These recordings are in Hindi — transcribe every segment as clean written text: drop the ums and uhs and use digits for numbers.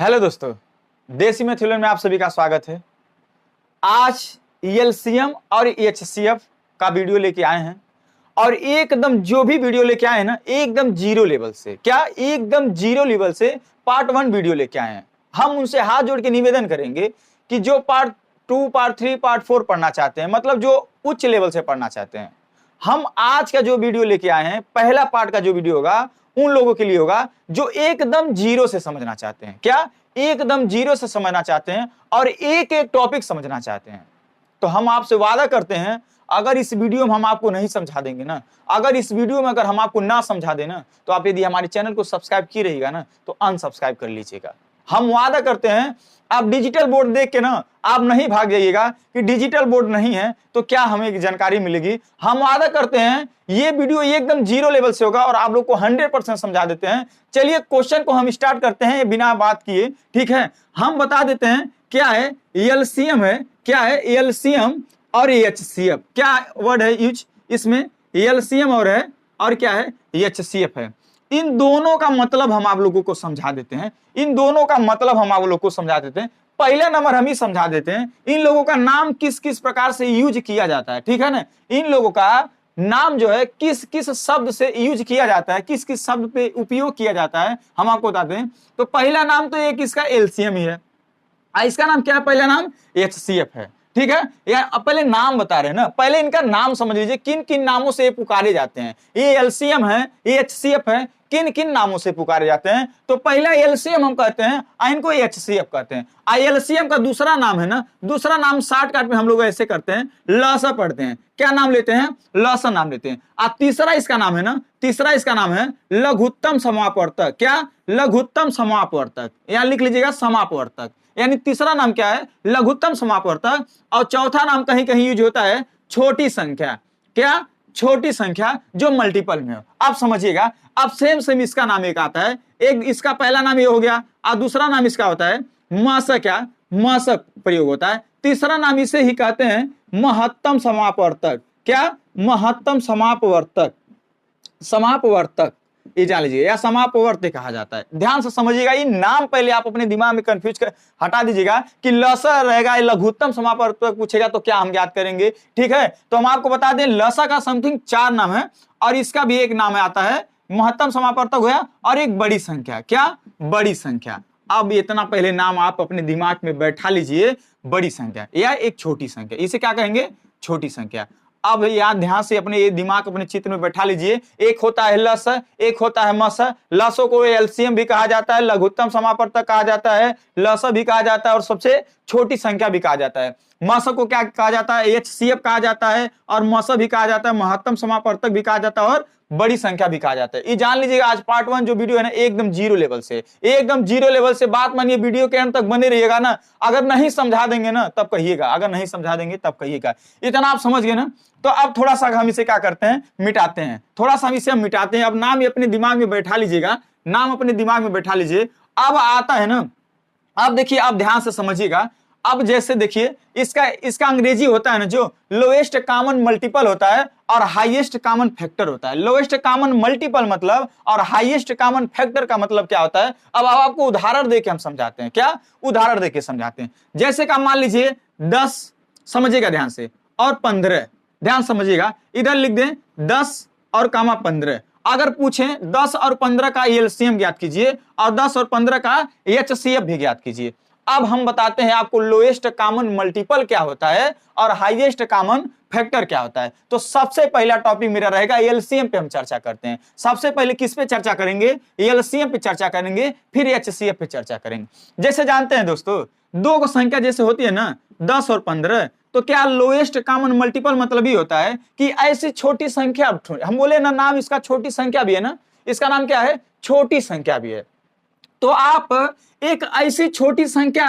हेलो दोस्तों, देसी मैथुलन में आप सभी का स्वागत है। आज एलसीएम और एचसीएफ का वीडियो लेके आए हैं और एकदम जो भी वीडियो लेके आए हैं ना, एकदम जीरो लेवल से, क्या एकदम जीरो लेवल से पार्ट 1 वीडियो लेके आए हैं। हम उनसे हाथ जोड़ के निवेदन करेंगे कि जो पार्ट 2, पार्ट 3, पार्ट 4 पढ़ना चाहते हैं, मतलब जो उच्च लेवल से पढ़ना चाहते हैं, हम आज का जो वीडियो लेके आए हैं, पहला पार्ट का जो वीडियो होगा उन लोगों के लिए होगा जो एकदम जीरो से समझना चाहते हैं। क्या एकदम जीरो से समझना चाहते हैं और एक एक टॉपिक समझना चाहते हैं। तो हम आपसे वादा करते हैं, अगर इस वीडियो में हम आपको नहीं समझा देंगे ना, अगर इस वीडियो में अगर हम आपको ना समझा देना, तो आप यदि हमारे चैनल को सब्सक्राइब किए रहिएगा ना, तो अनसब्सक्राइब कर लीजिएगा। हम वादा करते हैं, आप डिजिटल बोर्ड देख के ना आप नहीं भाग जाइएगा कि डिजिटल बोर्ड नहीं है तो क्या हमें जानकारी मिलेगी। हम वादा करते हैं ये वीडियो एकदम जीरो लेवल से होगा और आप लोग को 100% समझा देते हैं। चलिए क्वेश्चन को हम स्टार्ट करते हैं बिना बात किए, ठीक है। हम बता देते हैं क्या है एलसीएम है, क्या है एलसीएम और एचसीएफ। क्या वर्ड है यूज इसमें, एलसीएम और क्या है एचसीएफ है। इन दोनों का मतलब हम आप लोगों को समझा देते हैं, इन दोनों का मतलब हम आप लोगों को समझा देते हैं। पहला नंबर हम ही समझा देते हैं, इन लोगों का नाम किस किस प्रकार से यूज किया जाता है, ठीक है ना। इन लोगों का नाम जो है किस किस शब्द से यूज किया जाता है, किस किस शब्द पे उपयोग किया जाता है, हम आपको बताते हैं। तो पहला नाम तो एक इसका एलसीएम ही है, इसका नाम क्या है, पहला नाम एचसीएफ है, ठीक है। यार अब पहले नाम बता रहे हैं ना, पहले इनका नाम समझ लीजिए, किन किन नामों से ये पुकारे जाते हैं। ये एलसीएम है, ये एचसीएफ है, किन किन नामों से पुकारे जाते हैं। तो पहला एलसीएम हम कहते हैं, इनको एचसीएफ कहते हैं। एलसीएम का दूसरा नाम है ना, दूसरा नाम शॉर्टकट में हम लोग ऐसे करते हैं, लसा पढ़ते हैं। क्या नाम लेते हैं, लसा नाम लेते हैं। अब तीसरा इसका नाम है ना, तीसरा इसका नाम है लघुत्तम समापवर्तक। क्या, लघुत्तम समापवर्तक, यहां लिख लीजिएगा समापवर्तक। यानी तीसरा नाम क्या है, लघुत्तम समापवर्तक। और चौथा नाम कहीं कहीं यूज होता है छोटी संख्या। क्या, छोटी संख्या जो मल्टीपल में हो। आप समझिएगा, अब सेम इसका नाम एक आता है, एक इसका पहला नाम ये हो गया और दूसरा नाम इसका होता है मासक। क्या, मासक प्रयोग होता है। तीसरा नाम इसे ही कहते हैं महत्तम समापवर्तक। क्या, महत्तम समापवर्तक, समापवर्तक ये जान लीजिए, या समापवर्त कहा जाता है। ध्यान से समझिएगा, ये नाम पहले आप अपने दिमाग में कंफ्यूज कर हटा दीजिएगा कि लसा रहेगा, लघुत्तम समापवर्तक पूछेगा तो क्या हम याद करेंगे, ठीक है। तो हम आपको बता दें, लसा का समथिंग 4 नाम है और इसका भी एक नाम आता है महत्तम समापवर्तक हुआ और एक बड़ी संख्या। क्या, बड़ी संख्या। अब इतना पहले नाम आप अपने दिमाग में बैठा लीजिए, बड़ी संख्या या एक छोटी संख्या, इसे क्या कहेंगे, छोटी संख्या। अब याद ध्यान से अपने ये दिमाग अपने चित्र में बैठा लीजिए। एक होता है लस, एक होता है मस। लसों को एलसीएम भी कहा जाता है, लघुत्तम समापवर्तक कहा जाता है, लस भी कहा जाता है और सबसे छोटी संख्या भी कहा जाता है। मस को क्या कहा जाता है, एचसीएफ कहा जाता है और मस भी कहा जाता है, महत्तम समापवर्तक भी कहा जाता है और बड़ी संख्या भी कहा जाता है। ये जान लीजिएगा, आज पार्ट 1 जो वीडियो है ना, एकदम जीरो लेवल से, एकदम जीरो लेवल से। बात मानिए, वीडियो के अंत तक बने रहिएगा ना। अगर नहीं समझा देंगे ना तब कहिएगा, अगर नहीं समझा देंगे तब कहिएगा। इतना आप समझ गए ना। तो अब थोड़ा सा हम इसे क्या करते हैं, मिटाते हैं, थोड़ा सा हम इसे मिटाते हैं। अब नाम अपने दिमाग में बैठा लीजिएगा, नाम अपने दिमाग में बैठा लीजिए। अब आता है ना, अब देखिए, अब ध्यान से समझिएगा। अब जैसे देखिए, इसका अंग्रेजी होता है ना, जो लोएस्ट कॉमन मल्टीपल होता है और हाईएस्ट कॉमन फैक्टर होता है। लोएस्ट कॉमन मल्टीपल मतलब और हाईएस्ट कॉमन फैक्टर का मतलब क्या होता है, अब आपको उदाहरण देके हम समझाते हैं। क्या, उदाहरण देके समझाते हैं। जैसे कि मान लीजिए 10, समझिएगा ध्यान से, और 15, ध्यान समझिएगा। इधर लिख दें 10 और 15। अगर पूछें 10 और 15 का एलसीएम ज्ञात कीजिए और 10 और 15 का एचसीएफ भी ज्ञात कीजिए। अब हम बताते हैं आपको लोएस्ट कॉमन मल्टीपल क्या होता है और हाईएस्ट कॉमन फैक्टर क्या होता है। तो सबसे पहला टॉपिक मेरा रहेगा एलसीएम पे हम चर्चा करते हैं। सबसे पहले किस पे चर्चा करेंगे, एलसीएम पे चर्चा करेंगे, फिर एचसीएफ पे चर्चा करेंगे। जैसे जानते हैं दोस्तों, दो को संख्या जैसे होती है ना, 10 और 15, तो क्या लोएस्ट कॉमन मल्टीपल मतलब ही होता है कि ऐसी छोटी संख्या, हम बोले ना नाम इसका छोटी संख्या भी है ना, इसका नाम क्या है, छोटी संख्या भी है। तो आप एक ऐसी छोटी संख्या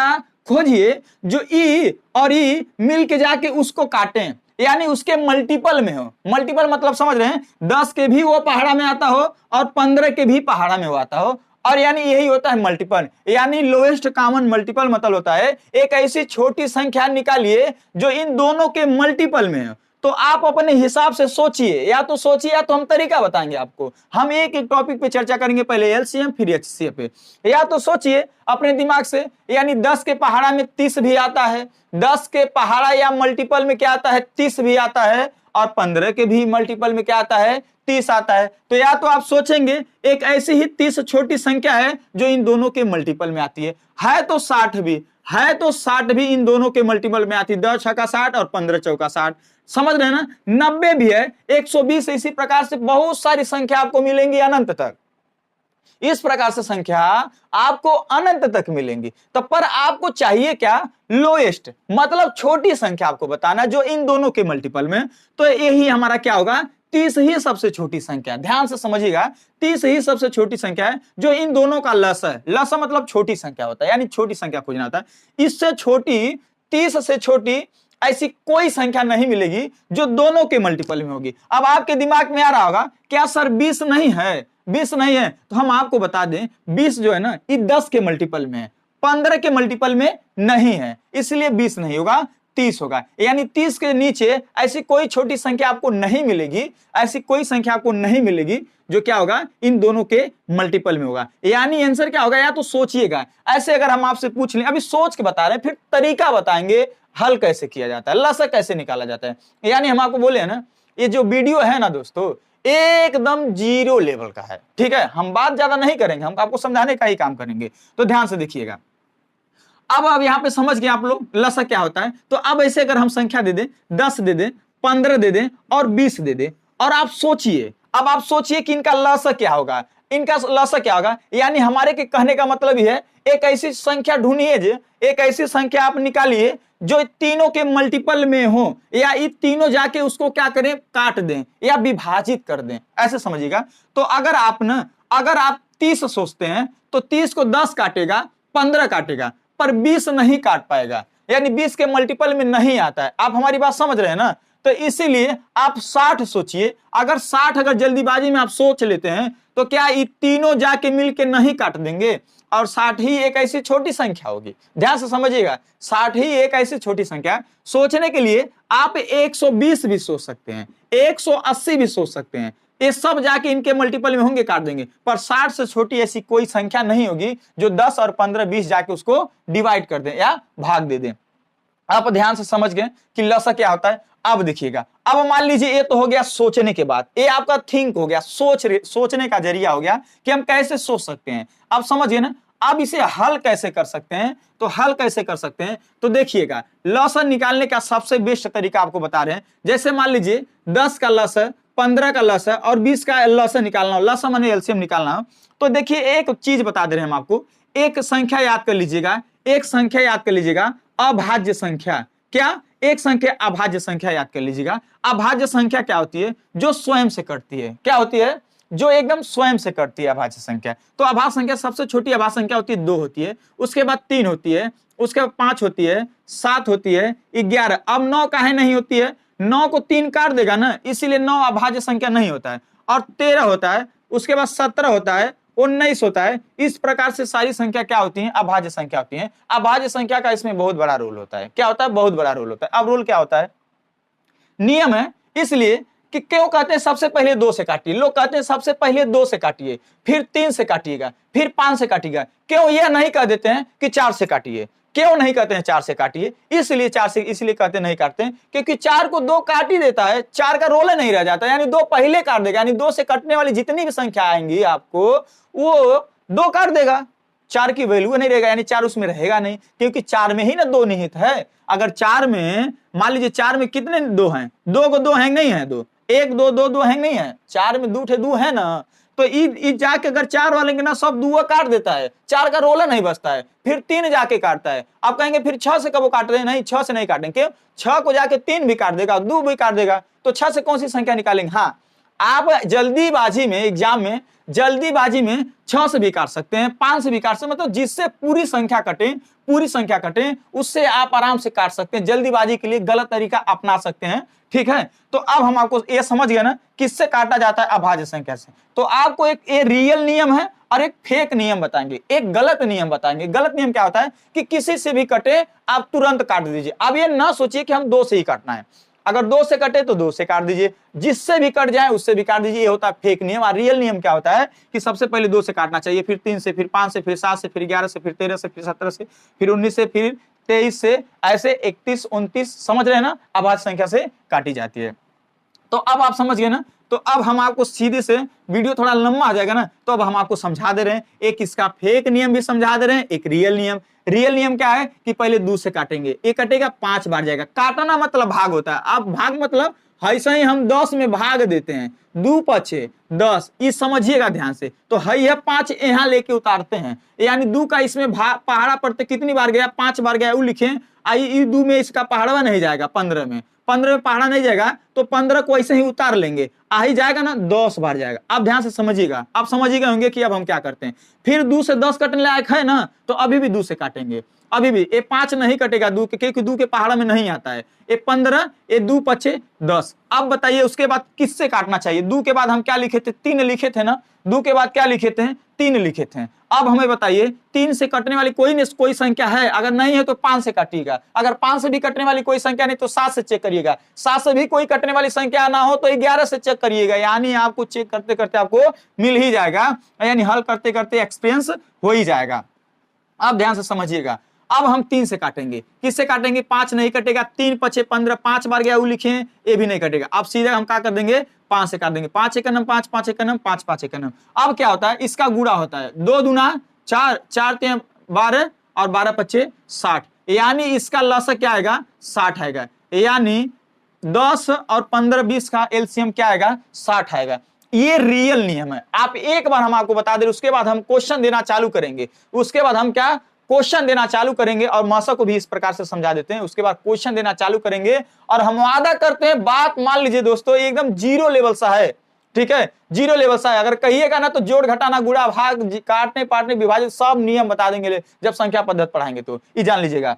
खोजिए जो ई और ई मिल के जाके उसको काटें, यानी उसके मल्टीपल में हो। मल्टीपल मतलब समझ रहे हैं, 10 के भी वो पहाड़ा में आता हो और 15 के भी पहाड़ा में वो आता हो, और यानी यही होता है मल्टीपल। यानी लोएस्ट कॉमन मल्टीपल मतलब होता है एक ऐसी छोटी संख्या निकालिए जो इन दोनों के मल्टीपल में हो। तो आप अपने हिसाब से सोचिए, या तो सोचिए या तो हम तरीका बताएंगे आपको। हम एक एक टॉपिक पे चर्चा करेंगे, पहले एलसीएम फिर एचसीएफ पे। या तो सोचिए अपने दिमाग से, यानी 10 के पहाड़ा में 30 भी आता है, 10 के पहाड़ा या मल्टीपल में क्या आता है 30 भी आता है, और 15 के भी मल्टीपल में क्या आता है 30 आता है। तो या तो आप सोचेंगे एक ऐसी ही 30 छोटी संख्या है जो इन दोनों के मल्टीपल में आती है तो 60 भी है, तो 60 भी इन दोनों के मल्टीपल में आती है, 10 छक्का 60 और 15 चौका 60, समझ रहे हैं ना। 90 भी है, 120, इसी प्रकार से बहुत सारी संख्या आपको मिलेंगी अनंत तक। इस प्रकार से संख्या आपको अनंत तक मिलेंगी। तो पर आपको चाहिए क्या, लोएस्ट, मतलब छोटी संख्या आपको बताना जो इन दोनों के मल्टीपल में। तो यही हमारा क्या होगा, 30 ही सबसे छोटी संख्या। ध्यान से समझिएगा, 30 ही सबसे छोटी संख्या है जो इन दोनों का लस है। लस मतलब छोटी संख्या होता है, यानी छोटी संख्या खोजना होता है। इससे छोटी, 30 से छोटी ऐसी कोई संख्या नहीं मिलेगी जो दोनों के मल्टीपल में होगी। अब आपके दिमाग में आ रहा होगा क्या सर 20 नहीं है, 20 नहीं है, तो हम आपको बता दें 20 जो है ना ये 10 के मल्टीपल में है, 15 के मल्टीपल में नहीं है, इसलिए 20 नहीं होगा, 30 होगा। यानी 30 के नीचे ऐसी कोई छोटी संख्या आपको नहीं मिलेगी, ऐसी कोई संख्या आपको नहीं मिलेगी जो क्या होगा इन दोनों के मल्टीपल में होगा। यानी आंसर क्या होगा, या तो सोचिएगा। ऐसे अगर हम आपसे पूछ लें, अभी सोच के बता रहे हैं, फिर तरीका बताएंगे हल कैसे किया जाता है, लसा कैसे निकाला जाता है। यानी हम आपको बोले हैं ना, ये जो वीडियो है ना दोस्तों एकदम जीरो लेवल का है, ठीक है। हम बात ज्यादा नहीं करेंगे, हम आपको समझाने का ही काम करेंगे, तो ध्यान से देखिएगा। अब यहाँ पे समझ गए आप लोग लसा क्या होता है। तो अब ऐसे अगर हम संख्या दे दें, 10 दे दें, 15 दे दें और 20 दे दें, और आप सोचिए, अब आप सोचिए कि इनका लसा क्या होगा, इनका लसा क्या होगा। यानी हमारे के कहने का मतलब ही है एक ऐसी संख्या ढूंढिए, एक ऐसी संख्या आप निकालिए जो तीनों के मल्टीपल में हो, या ये तीनों जाके उसको क्या करें, काट दें या विभाजित कर दें, ऐसे समझिएगा। तो अगर आप 30 सोचते हैं तो 30 को 10 काटेगा, 15 काटेगा, पर 20 नहीं काट पाएगा, यानी 20 के मल्टीपल में नहीं आता है। आप हमारी बात समझ रहे हैं ना। तो इसीलिए आप 60 सोचिए। अगर 60 अगर जल्दीबाजी में आप सोच लेते हैं तो क्या ये तीनों जाके मिलके नहीं काट देंगे, और 60 ही एक ऐसी छोटी संख्या होगी। ध्यान से समझिएगा, 60 ही एक ऐसी छोटी संख्या। सोचने के लिए आप 120 भी सोच सकते हैं, 180 भी सोच सकते हैं, ये सब जाके इनके मल्टीपल में होंगे, काट देंगे। पर 60 से छोटी ऐसी कोई संख्या नहीं होगी जो 10 और 15, 20 जाके उसको डिवाइड कर दें या भाग दे दें। आप ध्यान से समझ गए कि लसा क्या होता है। अब देखिएगा, अब मान लीजिए ये तो हो गया सोचने के बाद, ये आपका थिंक हो गया, सोचने का जरिया हो गया कि हम कैसे सोच सकते हैं। अब समझिए ना, अब इसे हल कैसे कर सकते हैं। तो हल कैसे कर सकते हैं, तो देखिएगा, लसा निकालने का सबसे बेस्ट तरीका आपको बता रहे हैं। जैसे मान लीजिए 10 का लसा, 15 का लसा और 20 का लसा निकालना हो, लसा माने एलसीएम निकालना हो, तो देखिए एक चीज बता दे रहे हैं हम आपको। एक संख्या याद कर लीजिएगा, एक संख्या याद कर लीजिएगा, अभाज्य संख्या। क्या, एक संख्या अभाज्य संख्या याद कर लीजिएगा। अभाज्य संख्या क्या होती है, जो स्वयं से कटती है। क्या होती है, जो एकदम स्वयं से कटती है अभाज्य संख्या। तो अभाज्य संख्या सबसे छोटी अभाज्य संख्या होती है 2 होती है, उसके बाद 3 होती है, उसके बाद 5 होती है, 7 होती है, 11। अब 9 काहे नहीं होती है, 9 को 3 काट देगा ना, इसीलिए 9 अभाज्य संख्या नहीं होता है। और 13 होता है, उसके बाद 17 होता है, 19 होता है। इस प्रकार से सारी संख्या क्या होती है, अभाज्य संख्या होती है। अभाज्य संख्या का इसमें बहुत बड़ा रोल होता है। क्या होता है, बहुत बड़ा रोल होता है। अब रोल क्या होता है, नियम है, इसलिए कि क्यों कहते हैं सबसे पहले 2 से काटिए। लोग कहते हैं सबसे पहले 2 से काटिए, फिर 3 से काटिएगा, फिर 5 से काटिएगा। क्यों यह नहीं कह देते हैं कि 4 से काटिए, क्यों नहीं कहते हैं 4 से काटिए, इसलिए 4 से इसलिए कहते नहीं काटते हैं क्योंकि 4 को 2 काट ही देता है, 4 का रोल नहीं रह जाता, यानी 2 पहले काट देगा। यानी 2 से कटने वाली जितनी भी संख्या आएंगी आपको वो 2 काट देगा, 4 की वैल्यू नहीं रहेगा, यानी 4 उसमें रहेगा नहीं, क्योंकि 4 में ही ना 2 निहित है। अगर 4 में मान लीजिए 4 में कितने 2 हैं, 2 को 2 हैंग नहीं है, 2 1 2 2 2 हैंग नहीं है, 4 में 2 है ना। तो ई जाके अगर 4 वाले ना सब 2 काट देता है, 4 का रोला नहीं बचता है, फिर 3 जाके काटता है। आप कहेंगे फिर 6 से कब काट रहे हैं, नहीं 6 से नहीं काटेंगे, क्यों, 6 को जाके 3 भी काट देगा, 2 भी काट देगा, तो 6 से कौन सी संख्या निकालेंगे। हाँ, आप जल्दीबाजी में एग्जाम में जल्दीबाजी में 6 से भी काट सकते हैं, 5 से भी काट सकते हैं, मतलब जिससे पूरी संख्या कटे उससे आप आराम से काट सकते हैं। जल्दीबाजी के लिए गलत तरीका अपना सकते हैं, ठीक है। तो अब हम आपको ये समझ गए ना किससे काटा जाता है, अभाज्य संख्या से। तो आपको एक ये रियल नियम है और एक फेक नियम बताएंगे, एक गलत नियम बताएंगे। गलत नियम क्या होता है कि किसी से भी कटे आप तुरंत काट दीजिए। अब ये ना सोचिए कि हम 2 से ही काटना है, अगर 2 से कटे तो 2 से काट दीजिए, जिससे भी कट जाए उससे भी काट दीजिए। ये होता है फेक नियम। और रियल नियम क्या होता है कि सबसे पहले 2 से काटना चाहिए, फिर 3 से, फिर 5 से, फिर 7 से, फिर 11 से, फिर 13 से, फिर 17 से, फिर 19 से, फिर 23 से, ऐसे 31, 29, समझ रहे हैं ना, अभाज्य संख्या से काटी जाती है। तो अब आप समझ गए ना। तो अब हम आपको सीधे से, वीडियो थोड़ा लंबा आ जाएगा ना, तो अब हम आपको समझा दे रहे हैं, एक इसका फेक नियम भी समझा दे रहे हैं, एक रियल नियम। रियल नियम क्या है कि पहले 2 से काटेंगे, एक कटेगा 5 बार जाएगा। काटना मतलब भाग होता है। अब भाग मतलब ऐसा ही हम 10 में भाग देते हैं, 2 पछे 10, ये समझिएगा ध्यान से। तो है 5 यहाँ लेके उतारते हैं, यानी 2 का इसमें पहाड़ा पड़ते कितनी बार गया, 5 बार गया, वो लिखे। आई 2 में इसका पहाड़ा नहीं जाएगा, 15 में पहाड़ा नहीं जाएगा, तो 15 को ऐसे ही उतार लेंगे, आ ही जाएगा ना, 10 बार जाएगा। अब ध्यान से समझिएगा, आप समझ ही गए होंगे कि अब हम क्या करते हैं। फिर 2 से 10 कटने लायक है ना, तो अभी भी 2 से काटेंगे, अभी भी। ये 5 नहीं कटेगा 2 के, क्योंकि 2 के पहाड़ा में नहीं आता है। ये 15, ये 2 पचे 10। अब बताइए उसके बाद किससे काटना चाहिए। 2 के बाद हम क्या लिखे थे, 3 लिखे थे ना। 2 के बाद क्या लिखे थे, 3 लिखे थे। अब हमें बताइए 3 से कटने वाली कोई संख्या है, अगर नहीं है तो 5 से काटिएगा। अगर 5 से भी कटने वाली कोई संख्या नहीं तो 7 से चेक करिएगा। 7 से भी कोई कटने वाली संख्या ना हो तो 11 से चेक करिएगा। यानी आपको चेक करते करते आपको मिल ही जाएगा, यानी हल करते करते एक्सपीरियंस हो ही जाएगा। अब ध्यान से समझिएगा। अब हम 3 से काटेंगे, किससे काटेंगे, 5 नहीं कटेगा, 3 पचे 15, 5 बार गया वो लिखे हैं, ये भी नहीं कटेगा। अब सीधे हम क्या कर देंगे, 5 से काट देंगे। 5 एक नम 5, 5 एक नम 5, 5 एक नम। अब क्या होता है, इसका गुणा होता है, 2 दूना 4, 4 3 12 और 12 पचे 60, यानी इसका लसा क्या आएगा, 60 आएगा। यानी 10 और 15 20 का एलसीएम क्या आएगा, 60 आएगा। ये रियल नियम है। आप एक बार हम आपको बता दें, उसके बाद हम क्वेश्चन देना चालू करेंगे। उसके बाद हम क्या क्वेश्चन देना चालू करेंगे, और मासा को भी इस प्रकार से समझा देते हैं। उसके बाद क्वेश्चन देना चालू करेंगे, और हम वादा करते हैं, बात मान लीजिए दोस्तों, एकदम जीरो लेवल सा है, ठीक है, जीरो लेवल सा है। अगर कहिएगा ना तो जोड़ घटाना गुणा भाग काटने पाटने विभाजित सब नियम बता देंगे जब संख्या पद्धति पढ़ाएंगे, तो ये जान लीजिएगा।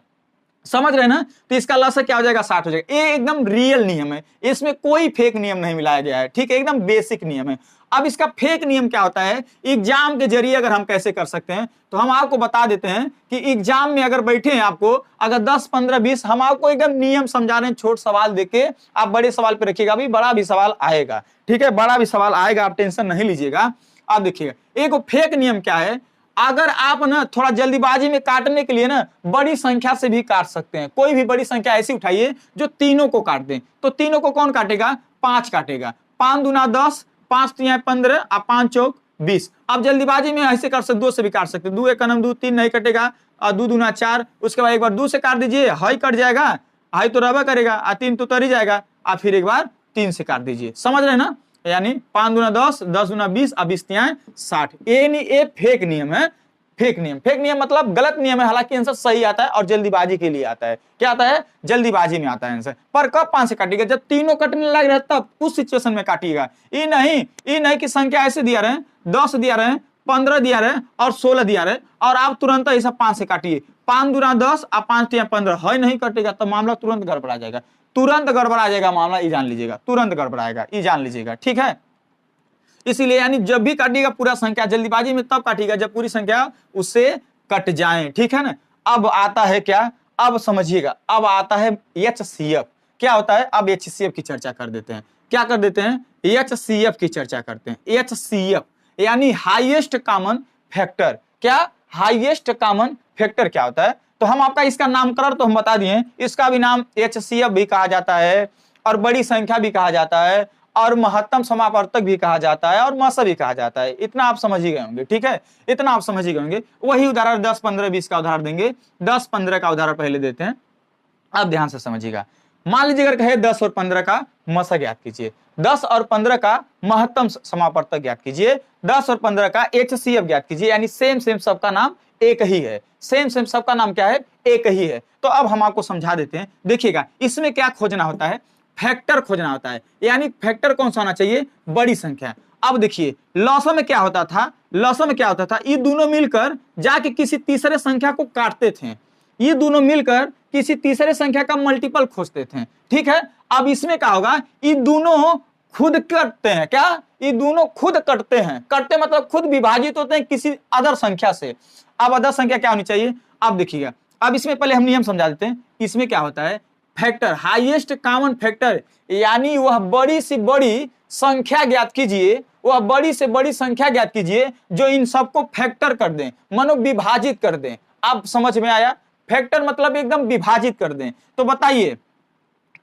समझ रहे ना। तो इसका लसा क्या हो जाएगा, 60 हो जाएगा। ये एकदम रियल नियम है, इसमें कोई फेक नियम नहीं मिलाया गया है, ठीक है, एकदम बेसिक नियम है। अब इसका फेक नियम क्या होता है, एग्जाम के जरिए अगर हम कैसे कर सकते हैं, तो हम आपको बता देते हैं कि एग्जाम में अगर बैठे हैं आपको, अगर 10 15 20 हम आपको एकदम नियम समझा रहे हैं, छोट सवाल देके आप बड़े सवाल पे रखिएगा, अभी बड़ा भी सवाल आएगा, ठीक है, बड़ा भी सवाल आएगा, आप टेंशन नहीं लीजिएगा। आप देखिएगा एक फेक नियम क्या है, अगर आप ना थोड़ा जल्दीबाजी में काटने के लिए ना बड़ी संख्या से भी काट सकते हैं। कोई भी बड़ी संख्या ऐसी उठाइए जो तीनों को काट दें, तो तीनों को कौन काटेगा, 5 काटेगा। 5 दूना 10, 5 3 15 और 5 चौक 20। अब जल्दीबाजी में ऐसे कर सकते, 2 से भी काट सकते, 2 एक नम 2, 3 नहीं कटेगा, और 2 दूना 4। उसके बाद एक बार 2 से काट दीजिए, हाई कट जाएगा, हाई तो रबा करेगा, 3 तो तर ही जाएगा, और फिर एक बार 3 से काट दीजिए। समझ रहे ना। यानी 5 दूना 10, 10 दूना 20 और 20 3 60। ये फेक नियम है। फेक नियम मतलब गलत नियम है, हालांकि आंसर सही आता है और जल्दीबाजी के लिए आता है। क्या आता है, जल्दीबाजी में आता है आंसर। पर कब 5 से काटिएगा, जब तीनों कटने लग रहे तब उस सिचुएशन में काटिएगा। ये नहीं कि संख्या ऐसे दिया रहे, 10 दिया रहे, 15 दिया रहे और 16 दिया रहे, और आप तुरंत ऐसा 5 से काटिए। 5 दूना 10 और 5 3 15 है, नहीं कटेगा तो मामला तुरंत गड़बड़ा जाएगा, तुरंत गड़बड़ा जाएगा मामला, ये जान लीजिएगा, तुरंत गड़बड़ाएगा, ये जान लीजिएगा, ठीक है। इसीलिए यानी जब भी काटिएगा पूरा संख्या, जल्दीबाजी में तब काटिएगा जब पूरी संख्या उससे कट जाए, ठीक है ना। अब आता है क्या, अब समझिएगा, अब आता है HCF। क्या होता है, अब HCF की चर्चा कर देते हैं। क्या कर देते हैं, HCF की चर्चा करते हैं। HCF यानी हाईएस्ट कॉमन फैक्टर। क्या, हाईएस्ट कॉमन फैक्टर क्या होता है, तो हम आपका इसका नामकरण तो हम बता दिए, इसका भी नाम HCF भी कहा जाता है, और बड़ी संख्या भी कहा जाता है, और महत्तम समापवर्तक भी कहा जाता है, और मासा भी कहा जाता है। इतना आप समझ ही गए होंगे, ठीक है, इतना आप समझ ही गए होंगे। वही उदाहरण 10 15 20 का उदाहरण देंगे। 10 15 का उदाहरण पहले देते हैं, अब ध्यान से समझिएगा। मान लीजिए अगर कहे 10 और 15 का मसा ज्ञात कीजिए, 10 और 15 का महत्तम समापवर्तक ज्ञात कीजिए, 10 और 15 का HCF ज्ञात कीजिए। यानी सेम सबका नाम एक ही है, सेम सबका नाम क्या है, एक ही है। तो अब हम आपको समझा देते हैं। देखिएगा इसमें क्या खोजना होता है, फैक्टर खोजना होता है। यानी फैक्टर कौन सा होना चाहिए, बड़ी संख्या। अब देखिए लॉसा में क्या होता था, लॉसा में क्या होता था, ये दोनों मिलकर जाके किसी तीसरे संख्या को काटते थे, ये दोनों मिलकर किसी तीसरे संख्या का मल्टीपल खोजते थे, ठीक है। अब इसमें क्या होगा, ये दोनों खुद कटते हैं। क्या, ये दोनों खुद कटते हैं, कटते मतलब खुद विभाजित होते हैं किसी अदर संख्या से। अब अदर संख्या क्या होनी चाहिए, अब देखिएगा, अब इसमें पहले हम नियम समझा देते हैं। इसमें क्या होता है, फैक्टर, हाईएस्ट कॉमन फैक्टर, यानी वह बड़ी से बड़ी संख्या ज्ञात कीजिए, वह बड़ी से बड़ी संख्या ज्ञात कीजिए जो इन सबको फैक्टर कर दें, मानो विभाजित कर दें। आप समझ में आया? फैक्टर मतलब एकदम विभाजित कर दें। तो बताइए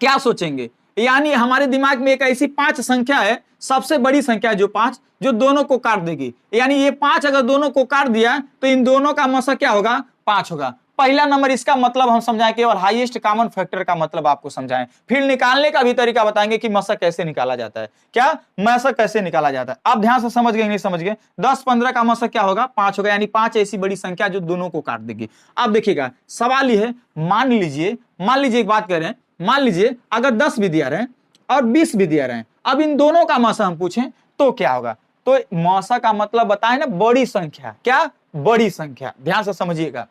क्या सोचेंगे? यानी हमारे दिमाग में एक ऐसी 5 संख्या है, सबसे बड़ी संख्या जो 5, जो दोनों को काट देगी। यानी ये 5 अगर दोनों को काट दिया तो इन दोनों का मसा क्या होगा? 5 होगा। पहला नंबर, इसका मतलब हम समझाएं, केवल हाईएस्ट कॉमन फैक्टर का मतलब आपको समझाएं। फिर निकालने का भी तरीका बताएंगे कि मसा कैसे निकाला जाता है। क्या मसा कैसे निकाला जाता है? आप ध्यान से समझ गए नहीं समझ गए? 10 15 का मसा क्या होगा? 5 होगा। यानी 5 ऐसी बड़ी संख्या जो दोनों को काट देगी। अब देखिएगा सवाल ये है, मान लीजिए एक बात करें, मान लीजिए अगर 10 भी दिया रहे और 20 भी दिया रहे, अब इन दोनों का मसा हम पूछें तो क्या होगा? तो मसा का मतलब बताए ना, बड़ी संख्या। क्या? बड़ी संख्या। ध्यान से समझिएगा।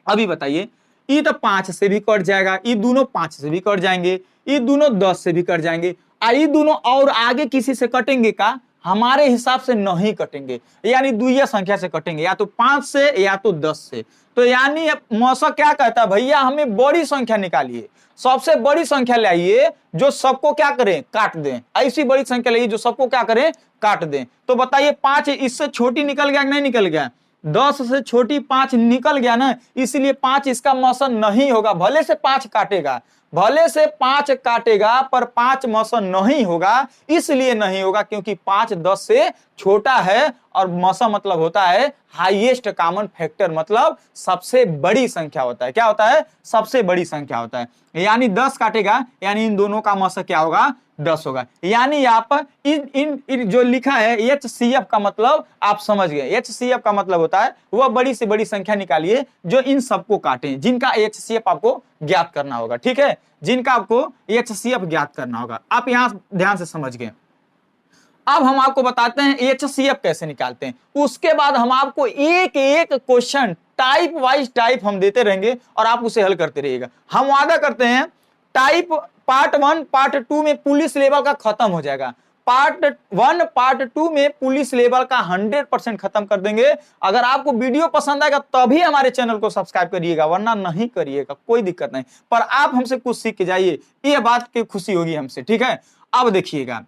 अभी बताइए, ये तो 5 से भी कट जाएगा, ये दोनों 5 से भी कट जाएंगे, ये दोनों 10 से भी कट जाएंगे, और ये दोनों और आगे किसी से कटेंगे का? हमारे हिसाब से नहीं कटेंगे, यानी द्वितीय संख्या से कटेंगे, या तो 5 से या तो 10 से। तो यानी मौसा क्या कहता है, भैया हमें बड़ी संख्या निकालिए, सबसे बड़ी संख्या लाइए जो सबको क्या करें? काट दें। ऐसी बड़ी संख्या लाइए जो सबको क्या करें? काट दें। तो बताइए 5 इससे छोटी निकल गया कि नहीं निकल गया? 10 से छोटी 5 निकल गया ना, इसलिए 5 इसका मौसम नहीं होगा। भले से 5 काटेगा, भले से 5 काटेगा, पर 5 मौसम नहीं होगा। इसलिए नहीं होगा क्योंकि 5 10 से छोटा है, और मौसम मतलब होता है हाईएस्ट कॉमन फैक्टर, मतलब सबसे बड़ी संख्या होता है। क्या होता है? सबसे बड़ी संख्या होता है। यानी 10 काटेगा, यानी इन दोनों का मौसम क्या होगा? 10 होगा। यानी आप इन जो लिखा है HCF का मतलब आप समझ गए। HCF का मतलब होता है वह बड़ी से बड़ी संख्या निकालिए जो इन सबको काटे, जिनका HCF आपको ज्ञात करना होगा। ठीक है, जिनका आपको HCF ज्ञात करना होगा। आप यहां ध्यान से समझ गए। अब हम आपको बताते हैं HCF कैसे निकालते हैं। उसके बाद हम आपको एक एक क्वेश्चन टाइप वाइज टाइप हम देते रहेंगे और आप उसे हल करते रहिएगा। हम वादा करते हैं टाइप पार्ट 1 पार्ट 2 में पुलिस लेवल का खत्म हो जाएगा। पार्ट 1 पार्ट 2 में पुलिस लेवल का 100% खत्म कर देंगे। अगर आपको वीडियो पसंद आएगा तभी हमारे चैनल को सब्सक्राइब करिएगा, वरना नहीं करिएगा, कोई दिक्कत नहीं। पर आप हमसे कुछ सीख के जाइए, ये बात की खुशी होगी हमसे। ठीक है, अब देखिएगा,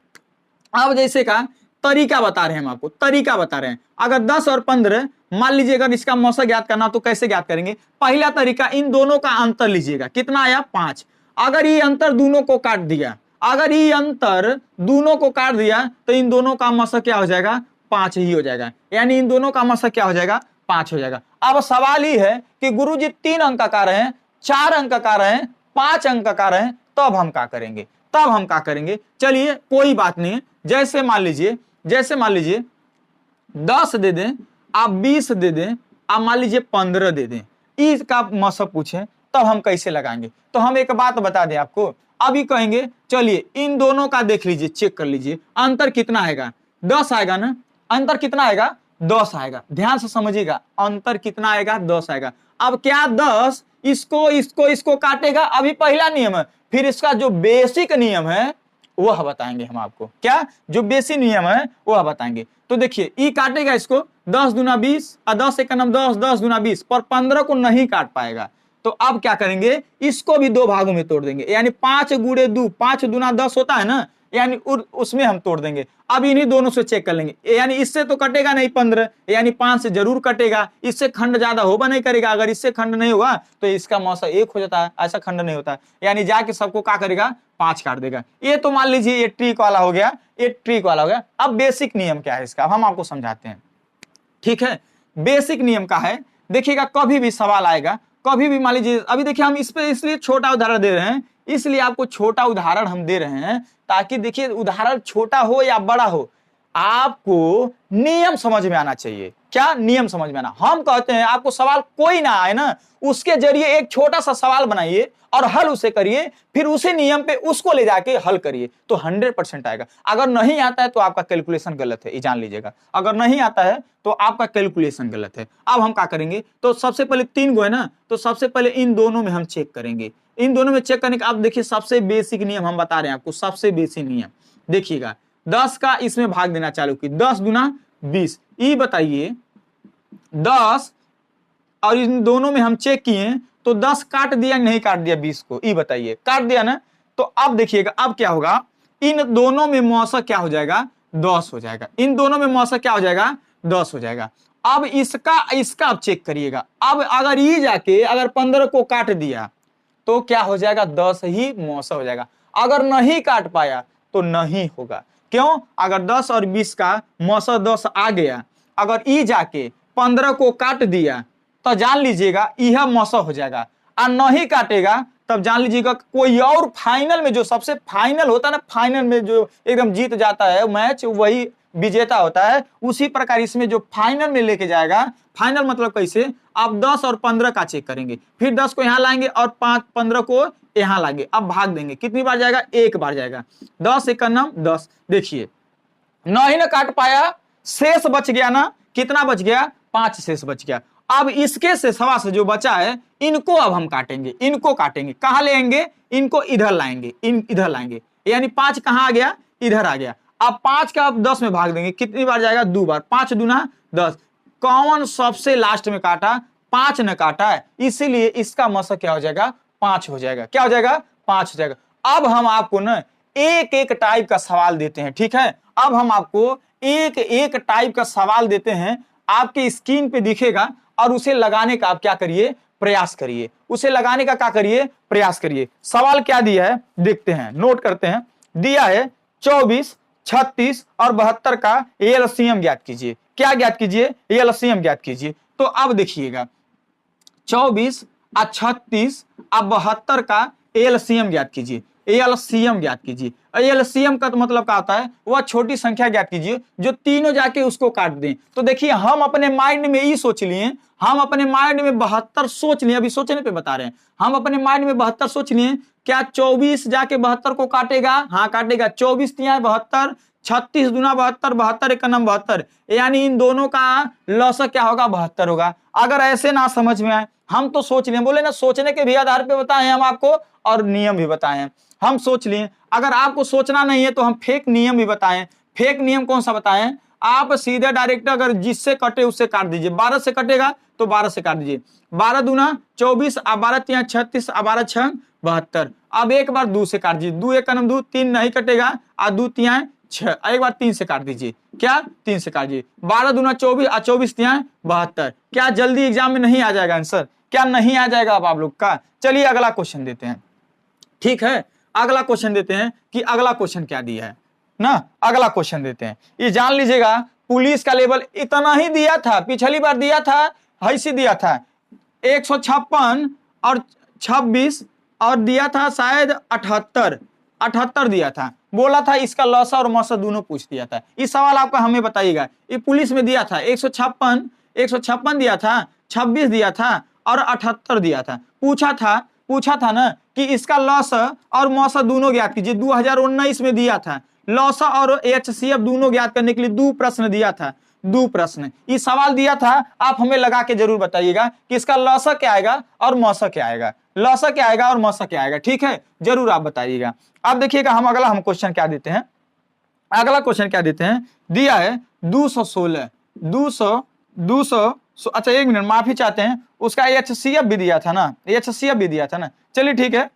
अब जैसे का तरीका बता रहे हैं हम आपको, तरीका बता रहे हैं। अगर 10 और 15 मान लीजिए, अगर इसका मौसा ज्ञात करना तो कैसे ज्ञात करेंगे? पहला तरीका, इन दोनों का अंतर लीजिएगा। कितना आया? 5। अगर ये अंतर दोनों को काट दिया, अगर ये अंतर दोनों को काट दिया तो इन दोनों का मौसा क्या हो जाएगा? 5 ही हो जाएगा। यानी इन दोनों का मौसा क्या हो जाएगा? 5 हो जाएगा। अब सवाल ये है कि गुरुजी 3 अंक का रहे हैं, 4 अंक का रहे हैं, 5 अंक का रहे हैं, तब हम क्या करेंगे? चलिए कोई बात नहीं है। जैसे मान लीजिए 10 दे दें, आप 20 दे दें, आप मान लीजिए 15 दे दें, इसका मौसा पूछें तब हम कैसे लगाएंगे? तो हम एक बात बता दें आपको, अभी कहेंगे चलिए इन दोनों का देख लीजिए, चेक कर लीजिए, अंतर कितना आएगा? 10 आएगा ना। अंतर कितना आएगा? 10 आएगा। ध्यान से समझिएगा, अंतर कितना आएगा? 10 आएगा। अब क्या 10 इसको काटेगा? अभी पहला नियम है, फिर इसका जो बेसिक नियम है वह बताएंगे हम आपको। क्या जो बेसिक नियम है वह बताएंगे। तो देखिए, ई काटेगा इसको, 10 दूना 20 और 10 एक 10, 10 दूना 20, पर 15 को नहीं काट पाएगा। तो अब क्या करेंगे? इसको भी 2 भागों में तोड़ देंगे, यानी 5 गुणे 2, 5 दूना 10 होता है ना, यानी उसमें हम तोड़ देंगे। अब इन्हीं दोनों से चेक कर लेंगे, यानी इससे तो कटेगा नहीं 15, यानी 5 से जरूर कटेगा। इससे खंड ज्यादा होगा नहीं करेगा, अगर इससे खंड नहीं होगा तो इसका मौसा 1 हो जाता है, ऐसा खंड नहीं होता है। यानी जाके सबको क्या करेगा? 5 काट देगा। ये तो मान लीजिए ये ट्रिक वाला हो गया, ये ट्रिक वाला हो गया। अब बेसिक नियम क्या है इसका, हम आपको समझाते हैं। ठीक है, बेसिक नियम का है, देखिएगा कभी भी सवाल आएगा, कभी भी मान लीजिए, अभी देखिए हम इस पे इसलिए छोटा उदाहरण दे रहे हैं, इसलिए आपको छोटा उदाहरण हम दे रहे हैं, ताकि देखिए उदाहरण छोटा हो या बड़ा हो, आपको नियम समझ में आना चाहिए। क्या नियम समझ में आना? हम कहते हैं आपको सवाल कोई ना आए ना, उसके जरिए एक छोटा सा सवाल बनाइए और हल उसे करिए, फिर उसी नियम पे उसको ले जाके हल करिए, तो 100% आएगा। अगर नहीं आता है तो आपका कैलकुलेशन गलत है, ये जान लीजिएगा। अगर नहीं आता है तो आपका कैलकुलेशन गलत है। अब हम क्या करेंगे? तो सबसे पहले 3 गो है ना, तो सबसे पहले इन दोनों में हम चेक करेंगे। इन दोनों में चेक करने का, आप देखिए सबसे बेसिक नियम हम बता रहे हैं आपको, सबसे बेसिक नियम देखिएगा। 10 का इसमें भाग देना चालू की, 10 दूना 20। ये बताइए 10 और इन दोनों में हम चेक किए तो 10 काट दिया नहीं काट दिया 20 को, ये बताइए, काट दिया ना। तो अब देखिएगा अब क्या होगा, इन दोनों में मौसा क्या हो जाएगा, 10 हो जाएगा, इन दोनों में मौसा क्या हो जाएगा, 10 हो जाएगा। अब इसका आप चेक करिएगा, अब अगर ये जाके अगर 15 को काट दिया तो क्या हो जाएगा, 10 ही मौसा हो जाएगा। अगर नहीं काट पाया तो नहीं होगा, क्यों, अगर 10 और 20 का मौसा 10 आ गया, अगर ई जाके 15 को काट दिया तो जान लीजिएगा यह मौसा हो जाएगा, और नहीं काटेगा तब जान लीजिएगा कोई और फाइनल में, जो सबसे फाइनल होता है ना, फाइनल में जो एकदम जीत जाता है मैच वही विजेता होता है। उसी प्रकार इसमें जो फाइनल में लेके जाएगा, फाइनल मतलब कैसे, आप 10 और 15 का चेक करेंगे, फिर 10 को यहाँ लाएंगे और 15 को यहाँ लाएंगे, अब भाग देंगे, कितनी बार जाएगा, एक बार जाएगा, 10 एक 10। देखिए नहीं ना काट पाया, शेष बच गया ना, कितना बच गया, 5 शेष बच गया। अब इसके शेषवा से जो बचा है इनको अब हम काटेंगे, इनको काटेंगे, कहां ले आएंगे, इनको इधर लाएंगे, इधर लाएंगे, यानी 5 कहां आ गया, इधर आ गया। अब 5 का अब 10 में भाग देंगे, कितनी बार जाएगा, 2 बार, 5 दूना 10। कौन सबसे लास्ट में काटा, 5 ने काटा है, इसीलिए इसका मौसा क्या हो जाएगा, 5 हो जाएगा, क्या हो जाएगा, 5 हो जाएगा। अब हम आपको ना एक एक टाइप का सवाल देते हैं, ठीक है, अब हम आपको एक एक टाइप का सवाल देते हैं, आपके स्क्रीन पे दिखेगा, और उसे लगाने का आप क्या करिए, प्रयास करिए, उसे लगाने का क्या करिए, प्रयास करिए। सवाल क्या दिया है देखते हैं, नोट करते हैं। दिया है 24, 36 और 72 का एलसीएम ज्ञात कीजिए। क्या ज्ञात कीजिए, एलसीएम ज्ञात कीजिए। तो अब देखिएगा 24 और 36 और 72 का एलसीएम ज्ञात कीजिए, एलसीएम ज्ञात कीजिए। एलसीएम का तो मतलब क्या होता है, वह छोटी संख्या ज्ञात कीजिए जो तीनों जाके उसको काट दें। तो देखिए हम अपने माइंड में ये सोच लिए, हम अपने माइंड में 72 सोच लिए, अभी सोचने पे बता रहे हैं, हम अपने माइंड में 72 सोच लिए, क्या 24 जाके 72 को काटेगा, हाँ काटेगा, 24 तिया 72, 36 दूना 72, 72 एक 72, यानी इन दोनों का लौसा क्या होगा, 72 होगा। अगर ऐसे ना समझ में आए, हम तो सोच लिए, बोले ना सोचने के भी आधार पे बताए हम आपको, और नियम भी बताए हैं, हम सोच लिए। अगर आपको सोचना नहीं है तो हम फेक नियम भी बताएं। फेक नियम कौन सा बताएं, आप सीधे डायरेक्ट अगर जिससे कटे उससे काट दीजिए, 12 से कटेगा तो 12 से काट दीजिए, 12 दूना 24, 12 तिया 36, 12 6 72। अब एक बार 2 से काट दीजिए, 2 एक 2, 3 नहीं कटेगा, और 2 तिया 6, एक बार 3 से काट दीजिए, क्या 3 से काट दीजिए, 12 दूना 24 और 24 तिया 72। क्या जल्दी एग्जाम में नहीं आ जाएगा आंसर, क्या नहीं आ जाएगा अब आप लोग का। चलिए अगला क्वेश्चन देते हैं, ठीक है, अगला क्वेश्चन देते हैं कि अगला क्वेश्चन क्या दिया है ना, अगला क्वेश्चन देते हैं। ये जान लीजिएगा पुलिस का लेवल इतना ही दिया था, पिछली बार दिया था ऐसे दिया था 156 और 26 और दिया था शायद 78 दिया था, बोला था इसका लौसा और मौसा दोनों पूछ दिया था। इस सवाल आपका हमें बताइएगा, ये पुलिस में दिया था 156 दिया था, 26 दिया था और 78 दिया था। पूछा था ना कि इसका लौसा और मौसा दोनों ज्ञात कीजिए। 2019 में दिया था, लौसा और एचसीएफ दोनों ज्ञात करने के लिए 2 प्रश्न दिया था, 2 प्रश्न ये सवाल दिया था। आप हमें लगा के जरूर बताइएगा कि इसका लौसा क्या आएगा और मौसा क्या आएगा, लौसा क्या आएगा और मौसा क्या आएगा, ठीक है, जरूर आप बताइएगा। अब देखिएगा हम अगला क्वेश्चन क्या देते हैं, अगला क्वेश्चन क्या देते हैं, दिया है 216, 200 अच्छा 1 मिनट माफी चाहते हैं, उसका एचसीएफ भी दिया था ना, एचसीएफ भी दिया था ना, चलिए ठीक है,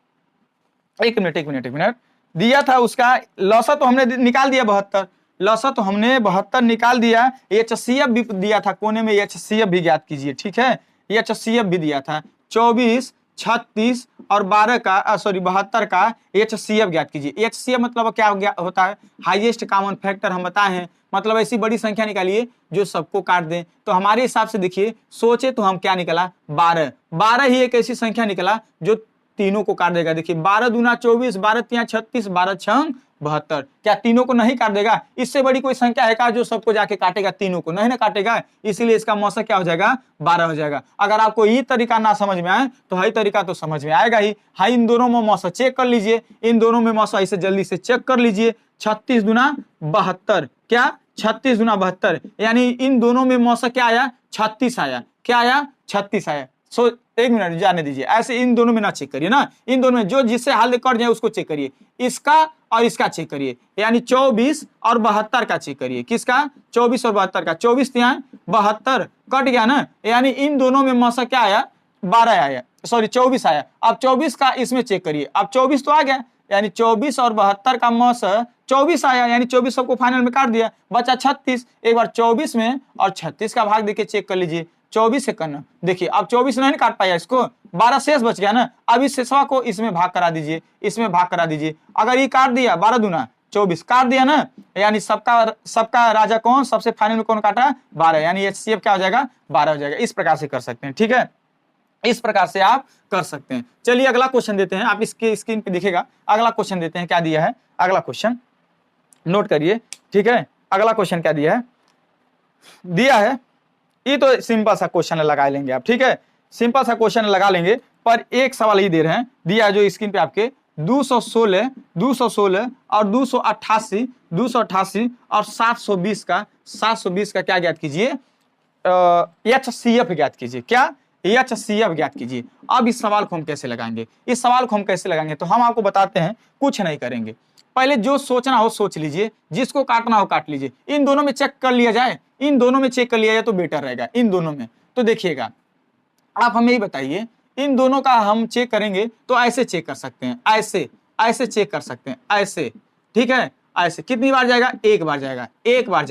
एक मिनट दिया था उसका लौसा तो हमने निकाल दिया 72, लौसा तो हमने 72 निकाल दिया, एचसीएफ भी दिया था कोने में, एचसीएफ भी ज्ञात कीजिए, ठीक है, एचसीएफ भी दिया था 24, 36 और 12 का 72 का एचसीएफ ज्ञात कीजिए। एचसीएफ मतलब क्या होता है, हाईएस्ट कॉमन फैक्टर हम बताए हैं, मतलब ऐसी बड़ी संख्या निकालिए जो सबको काट दें। तो हमारे हिसाब से देखिए सोचे तो हम क्या निकला, 12 ही एक ऐसी संख्या निकला जो तीनों को काट देगा। देखिए 12 दूना 24, 12 तिया 36, 12 6 72, क्या तीनों को नहीं काट देगा, इससे बड़ी कोई संख्या है क्या जो सबको जाके काटेगा, तीनों को नहीं ना काटेगा, इसीलिए इसका मौसा क्या हो जाएगा, 12 हो जाएगा। अगर आपको ये तरीका ना समझ में आए तो हई तरीका तो समझ में आएगा ही। हाँ इन दोनों में मौसा चेक कर लीजिए, इन दोनों में मौसा इसे जल्दी से चेक कर लीजिए, 36 दूना 72, क्या 36 दूना 72, यानी इन दोनों में मौसा क्या आया, 36 आया, क्या आया 36 आया। सो 1 मिनट जाने दीजिए, ऐसे इन दोनों में ना चेक करिए ना, इन दोनों में जो जिससे हाल कट जाए उसको चेक करिए, इसका और इसका चेक करिए, यानी 24 और 72 का चेक करिए, किसका 24 और 72 का, 24 तिया 72 कट गया ना, यानी इन दोनों में मौसा क्या आया 12 आया, सॉरी 24 आया। अब 24 का इसमें चेक करिए, अब 24 तो आ गया, यानी 24 और 72 का मौस 24 आया, यानी 24 सबको फाइनल में काट दिया, बचा 36। एक बार 24 में और 36 का भाग देखिए, चेक कर लीजिए, 24 से करना, देखिए अब 24 नहीं काट पाया इसको, 12 शेष बच गया ना। अब इस शेषवा को इसमें भाग करा दीजिए, इसमें भाग करा दीजिए। अगर ये काट दिया 12 दूना 24 काट दिया ना, यानी सबका राजा कौन, सबसे फाइनल में कौन काटा, 12, यानी HCF क्या हो जाएगा, 12 हो जाएगा। इस प्रकार से कर सकते हैं, ठीक है, इस प्रकार से आप कर सकते हैं। चलिए अगला क्वेश्चन देते हैं, आप इसके स्क्रीन पे दिखेगा, अगला क्वेश्चन देते हैं, क्या दिया है अगला क्वेश्चन, नोट करिए, ठीक है। अगला क्वेश्चन क्या दिया है, दिया है, ये तो सिंपल सा क्वेश्चन लगा लेंगे आप, ठीक है, सिंपल सा क्वेश्चन लगा लेंगे, पर एक सवाल ही दे रहे हैं, दिया है जो स्क्रीन पे आपके 216 और 288 और 720 का क्या ज्ञात कीजिए, HCF ज्ञात कीजिए, क्या HCF ज्ञात कीजिए। अब इस सवाल को हम कैसे लगाएंगे, इस सवाल को हम कैसे लगाएंगे, तो हम आपको बताते हैं, कुछ नहीं करेंगे, पहले जो सोचना हो सोच लीजिए, जिसको काटना हो काट लीजिए, इन दोनों में चेक कर लिया जाए, इन दोनों में चेक कर लिया जाए तो बेटर रहेगा, इन दोनों में। तो देखिएगा, आप हमें ही बताइए, इन दोनों का हम चेक करेंगे तो ऐसे चेक कर सकते हैं, ऐसे चेक कर सकते हैं, ऐसे, ठीक है, ऐसे कितनी बार जाएगा, एक बार जाएगा, एक बार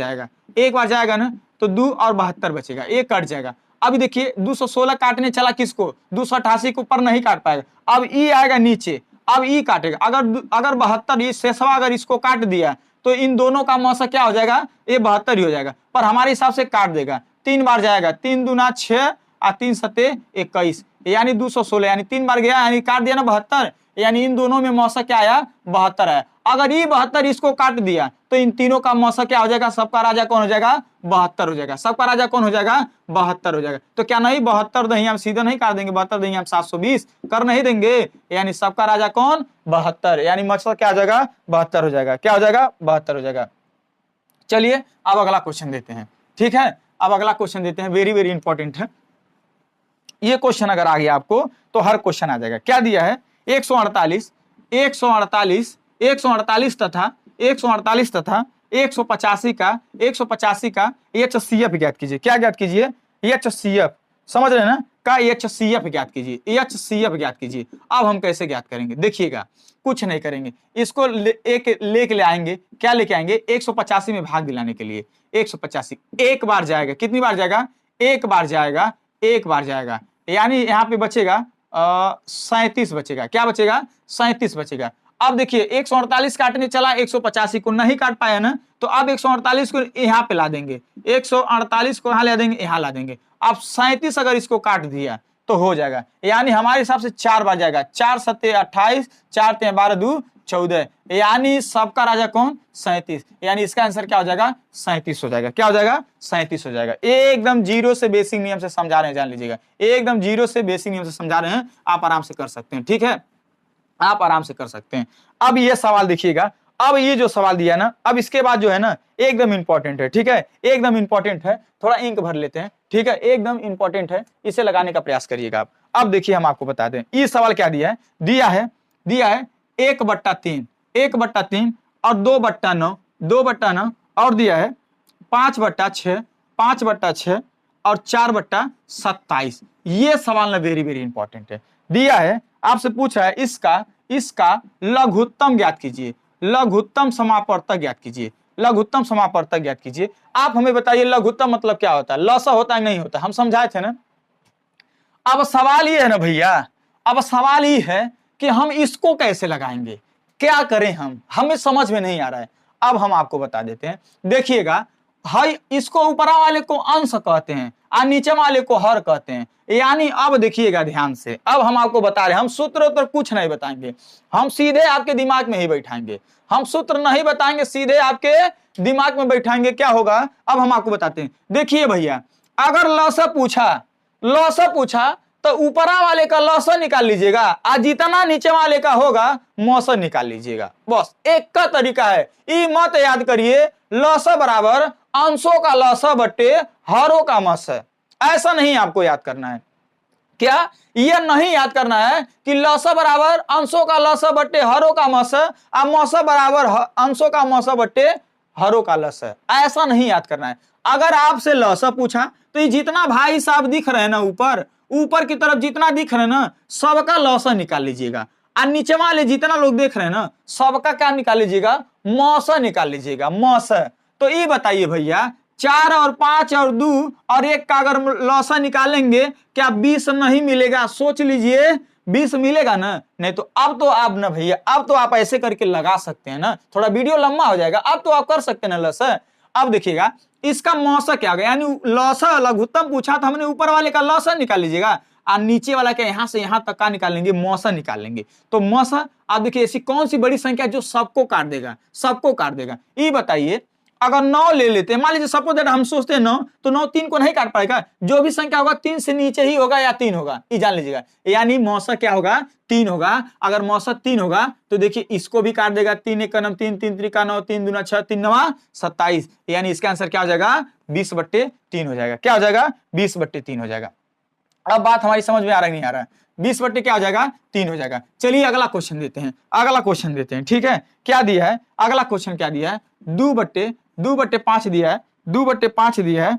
जाएगा ना, तो 2 और 72 बचेगा, एक कट जाएगा। अभी देखिए 216 काटने चला किसको, 288 को ऊपर नहीं काट पाएगा, अब ई आएगा नीचे, अब ई काटेगा, अगर 72 ये शेषवा अगर इसको काट दिया तो इन दोनों का मौसा क्या हो जाएगा, ये 72 ही हो जाएगा, पर हमारे हिसाब से काट देगा, 3 बार जाएगा, 3 दूना 6 और 3 सत्ते 21, यानी 216, यानी 3 बार गया, यानी काट दिया ना 72, यानी इन दोनों में मौसा क्या आया, 72 आया। अगर ये 72 इसको काट दिया तो इन तीनों का मौसा क्या हो जाएगा, सबका राजा कौन हो जाएगा, 72 हो जाएगा, सबका राजा कौन हो जाएगा, 72 हो जाएगा। तो क्या नहीं 72 नहीं हम सीधा नहीं काट देंगे, 72 देंगे हम 720 कर नहीं देंगे, यानी सबका राजा कौन, 72, यानी मौसा क्या हो जाएगा, 72 हो जाएगा, क्या हो जाएगा, 72 हो जाएगा। चलिए अब अगला क्वेश्चन देते हैं, ठीक है, अब अगला क्वेश्चन देते हैं, वेरी वेरी इंपॉर्टेंट है ये क्वेश्चन, अगर आ गया आपको तो हर क्वेश्चन आ जाएगा। क्या दिया है, 148 तथा 185 का HCF ज्ञात कीजिए, क्या ज्ञात कीजिए, HCF, समझ रहे हैं ना, का HCF ज्ञात कीजिए, HCF ज्ञात कीजिए। अब हम कैसे ज्ञात करेंगे, देखिएगा, कुछ नहीं करेंगे, इसको लेके ले आएंगे, क्या लेके आएंगे, 185 में भाग दिलाने के लिए, 185 एक बार जाएगा, कितनी बार जाएगा, एक बार जाएगा, यानी यहाँ पे बचेगा 37 बचेगा, क्या बचेगा, 37 बचेगा। अब देखिए 148 काटने चला, 185 को नहीं काट पाया ना, तो अब 148 को यहाँ पे ला देंगे, 148 को यहाँ ला देंगे, यहाँ ला देंगे। अब 37 अगर इसको काट दिया तो हो जाएगा, यानी हमारे हिसाब से 4 बार जाएगा, 4 सत्ते 28, 4 ते 12 2 14, यानी सबका राजा कौन, 37, यानी इसका आंसर क्या हो जाएगा, 37 हो जाएगा, क्या हो जाएगा, 37 हो जाएगा। एकदम जीरो से बेसिक नियम से समझा रहे हैं, जान लीजिएगा, एकदम जीरो से बेसिक नियम से समझा रहे हैं, आप आराम से कर सकते हैं, ठीक है, आप आराम से कर सकते हैं। अब ये सवाल देखिएगा, अब ये जो सवाल दिया ना, अब इसके बाद जो है ना एकदम इंपॉर्टेंट है, ठीक है, एकदम इंपॉर्टेंट है, थोड़ा इंक भर लेते हैं, ठीक है, एकदम इंपॉर्टेंट है, इसे लगाने का प्रयास करिएगा आप। अब देखिए हम आपको बता दें, ये सवाल क्या दिया है, दिया है 1/3 और 2/9 और दिया है 5/6 और 4/27। ये सवाल ना वेरी वेरी इंपॉर्टेंट है, दिया है, आपसे पूछा है इसका लघुत्तम ज्ञात कीजिए, लघुत्तम समापवर्तक ज्ञात कीजिए, लघुत्तम समापवर्तक ज्ञात कीजिए। आप हमें बताइए लघुत्तम मतलब क्या होता है, लसा होता है नहीं होता, हम समझाए थे ना। अब सवाल ये है ना भैया, अब सवाल ये है कि हम इसको कैसे लगाएंगे, क्या करें, हमें समझ में नहीं आ रहा है। अब हम आपको बता देते हैं, देखिएगा, हाई इसको ऊपर वाले को अंश कहते हैं और नीचे वाले को हर कहते हैं, यानी अब देखिएगा ध्यान से, अब हम आपको बता रहे हैं, हम सूत्र तो कुछ नहीं बताएंगे, हम सीधे आपके दिमाग में ही बैठाएंगे, हम सूत्र नहीं बताएंगे, सीधे आपके दिमाग में बैठाएंगे। क्या होगा, अब हम आपको बताते हैं, देखिए भैया, अगर लसा पूछा तो ऊपरा वाले का लसा निकाल लीजिएगा और जितना नीचे वाले का होगा मौसा निकाल लीजिएगा, बस एक का तरीका है। ये मत याद करिए लसा बराबर अंशों का लसा बट्टे हरों का मस है, ऐसा नहीं आपको याद करना है। क्या यह नहीं याद करना है कि लसा बराबर अंशों का लसा बट्टे हरों का मस है और मौसा बराबर अंशों का मौसा बट्टे हरों का लस है, ऐसा नहीं याद करना है। अगर आपसे लसा पूछा तो ये जितना भाई साहब दिख रहे हैं ना ऊपर, ऊपर की तरफ जितना दिख रहा है ना सबका लौसा निकाल लीजिएगा, और नीचे वाले जितना लोग देख रहे हैं ना सबका क्या निकाल लीजिएगा, मौसा निकाल लीजिएगा, मौसा। तो ये बताइए भैया 4 और 5 और 2 और 1 का अगर लौसा निकालेंगे क्या 20 नहीं मिलेगा? सोच लीजिए 20 मिलेगा ना? नहीं तो अब तो आप ना भैया, अब तो आप ऐसे करके लगा सकते हैं ना, थोड़ा वीडियो लंबा हो जाएगा, अब तो आप कर सकते हैं ना लौसा। अब देखिएगा इसका मौसा क्या होगा, यानी लौसा लघुत्तम पूछा था हमने, ऊपर वाले का लौसा निकाल लीजिएगा और नीचे वाला के यहां से यहां तक का निकालेंगे, मौसा निकाल लेंगे। तो मौसा आप देखिए ऐसी कौन सी बड़ी संख्या जो सबको काट देगा, सबको काट देगा। ये बताइए अगर 9 ले लेते हैं, मान लीजिए सपोज दैट हम सोचते हैं 9, तो 9 3 को नहीं काट पाएगा, जो भी संख्या होगा 3 से नीचे ही होगा या 3 होगा, ये जान लीजिएगा। यानी मौसा क्या होगा, 3 होगा। अगर मौसा 3 होगा तो देखिए इसको भी काट देगा, 3 1 का 9, 3 3 3 का 9, 3 दूना 6, 3 9 27, यानी इसका आंसर क्या हो जाएगा, 20/3 हो जाएगा। क्या हो जाएगा, 20/3 हो जाएगा। अब बात हमारी समझ में आ रहा है नहीं आ रहा है, 20 क्या हो जाएगा, 3 हो जाएगा। चलिए अगला क्वेश्चन देते हैं, अगला क्वेश्चन देते हैं, ठीक है। क्या दिया है, अगला क्वेश्चन क्या दिया है, 2/5 दिया है, 2/5 दिया है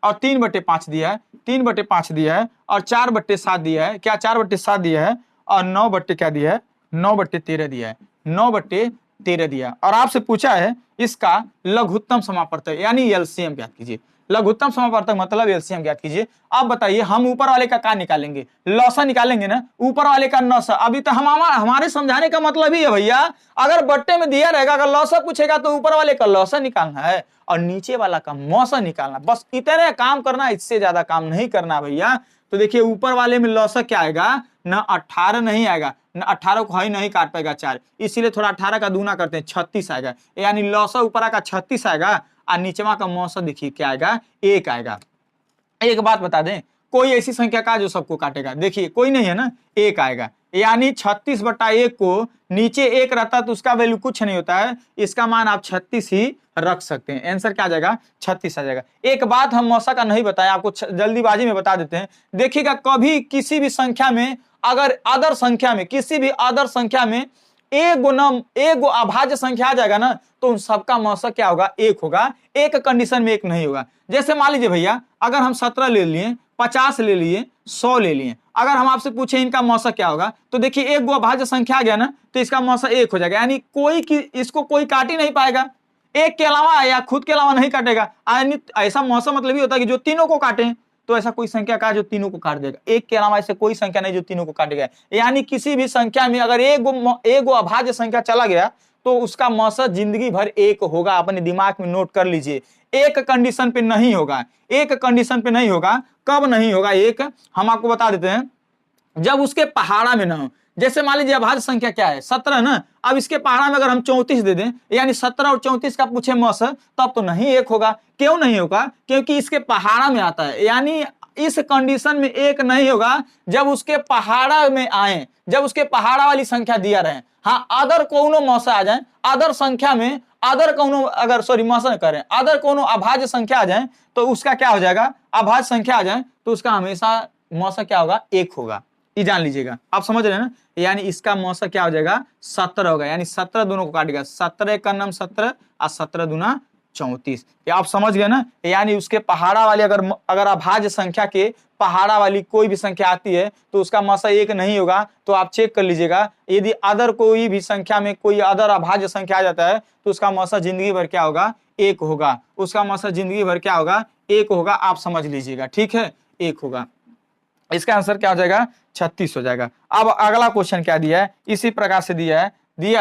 और 3/5 दिया है, 3/5 दिया है और 4/7 दिया है, क्या 4/7 दिया है और 9 बट्टे क्या दिया है, 9/13 दिया है, 9/13 दिया। और आपसे पूछा है इसका लघुत्तम समापवर्तक यानी एलसीएम ज्ञात कीजिए। लघुत्तम समापवर्तक मतलब एलसीएम ज्ञात कीजिए। अब बताइए हम ऊपर वाले का निकालेंगे, लौसा निकालेंगे ना, ऊपर वाले का नौसा। अभी तो हमारे समझाने का मतलब ही है भैया, अगर बट्टे में दिया रहेगा, अगर लौसा पूछेगा तो ऊपर वाले का लौसा निकालना है और नीचे वाला का मौसा निकालना, बस इतने काम करना, इससे ज्यादा काम नहीं करना भैया। तो देखिए ऊपर वाले में लौसा क्या आएगा, ना 18 नहीं आएगा, ना 18 को ही नहीं काट पाएगा 4, इसीलिए थोड़ा 18 का दूना करते हैं, 36 आएगा। यानी लौसा ऊपर का 36 आएगा और नीचवा का मौसा देखिए क्या आएगा, 1 आएगा। एक बात बता दें, कोई ऐसी संख्या का जो सबको काटेगा, देखिए कोई नहीं है ना, 1 आएगा। यानी 36/1 को नीचे 1 रहता तो उसका वैल्यू कुछ नहीं होता है, इसका मान आप 36 ही रख सकते हैं। आंसर क्या आ जाएगा, 36 आ जाएगा। एक बात हम मौसा का नहीं बताया, आपको जल्दीबाजी में बता देते हैं। देखिएगा कभी किसी भी संख्या में, अगर अदर संख्या में, किसी भी अदर संख्या में एक गो अभाज्य संख्या आ जाएगा ना, तो उन सबका मौसा क्या होगा, 1 होगा। एक कंडीशन में 1 नहीं होगा। जैसे मान लीजिए भैया अगर हम 17 ले लिए, 50 ले लिए, 100 ले लिए, अगर हम आपसे पूछे इनका मौसा क्या होगा, तो देखिए एक गो अभाज्य संख्या आ गया ना, तो इसका मौसा 1 हो जाएगा। यानी इसको कोई काट ही नहीं पाएगा, 1 के अलावा या खुद के अलावा नहीं काटेगा। ऐसा मौसा मतलब ही होता है कि जो तीनों को काटे, तो ऐसा कोई संख्या का जो तीनों को काट देगा, 1 के अलावा ऐसे कोई संख्या नहीं जो तीनों को काटेगा। यानी किसी भी संख्या में अगर एक गो अभाज्य संख्या चला गया तो उसका मौसा जिंदगी भर 1 होगा। अपने दिमाग में नोट कर लीजिए, एक कंडीशन पे नहीं होगा, एक कंडीशन पे नहीं होगा। कब नहीं होगा, एक हम आपको बता देते हैं, जब उसके पहाड़ा में ना हो। जैसे मान लीजिए अभाज्य संख्या क्या है, 17 ना, अब इसके पहाड़ा में अगर हम 34 दे दें, यानी 17 और 34 का पूछे मौसा, तब तो नहीं 1 होगा। क्यों नहीं होगा, क्योंकि इसके पहाड़ा में आता है। यानी इस कंडीशन में 1 नहीं होगा जब उसके पहाड़ा में आए, जब उसके पहाड़ा वाली संख्या दिया रहे। हाँ, अदर कोनो मौसा आ जाए, अदर संख्या में अदर कोनो अगर मौसा करें, अदर कोनो अभाज्य संख्या आ जाए, तो उसका क्या हो जाएगा, अभाज्य संख्या आ जाए तो उसका हमेशा मौसा क्या होगा, 1 होगा। ये जान लीजिएगा, आप समझ रहे हैं ना। यानी इसका मौसा क्या हो जाएगा, 17 होगा। यानी 17 दोनों को काटेगा, 17 का नाम 17 और 17 दूना 34। ये आप समझ गए ना। यानी उसके पहाड़ा वाली अगर अभाज्य संख्या के पहाड़ा वाली कोई भी संख्या आती है तो उसका मौसा 1 नहीं होगा। तो आप चेक कर लीजिएगा, यदि अदर कोई भी संख्या में कोई अदर अभाज्य संख्या आ जाता है तो उसका मौसा जिंदगी भर क्या होगा, 1 होगा। उसका मौसा जिंदगी भर क्या होगा, 1 होगा। आप समझ लीजिएगा, ठीक है, 1 होगा। इसका आंसर क्या हो जाएगा, 36 हो जाएगा। अब अगला क्वेश्चन क्या दिया है, इसी प्रकार से दिया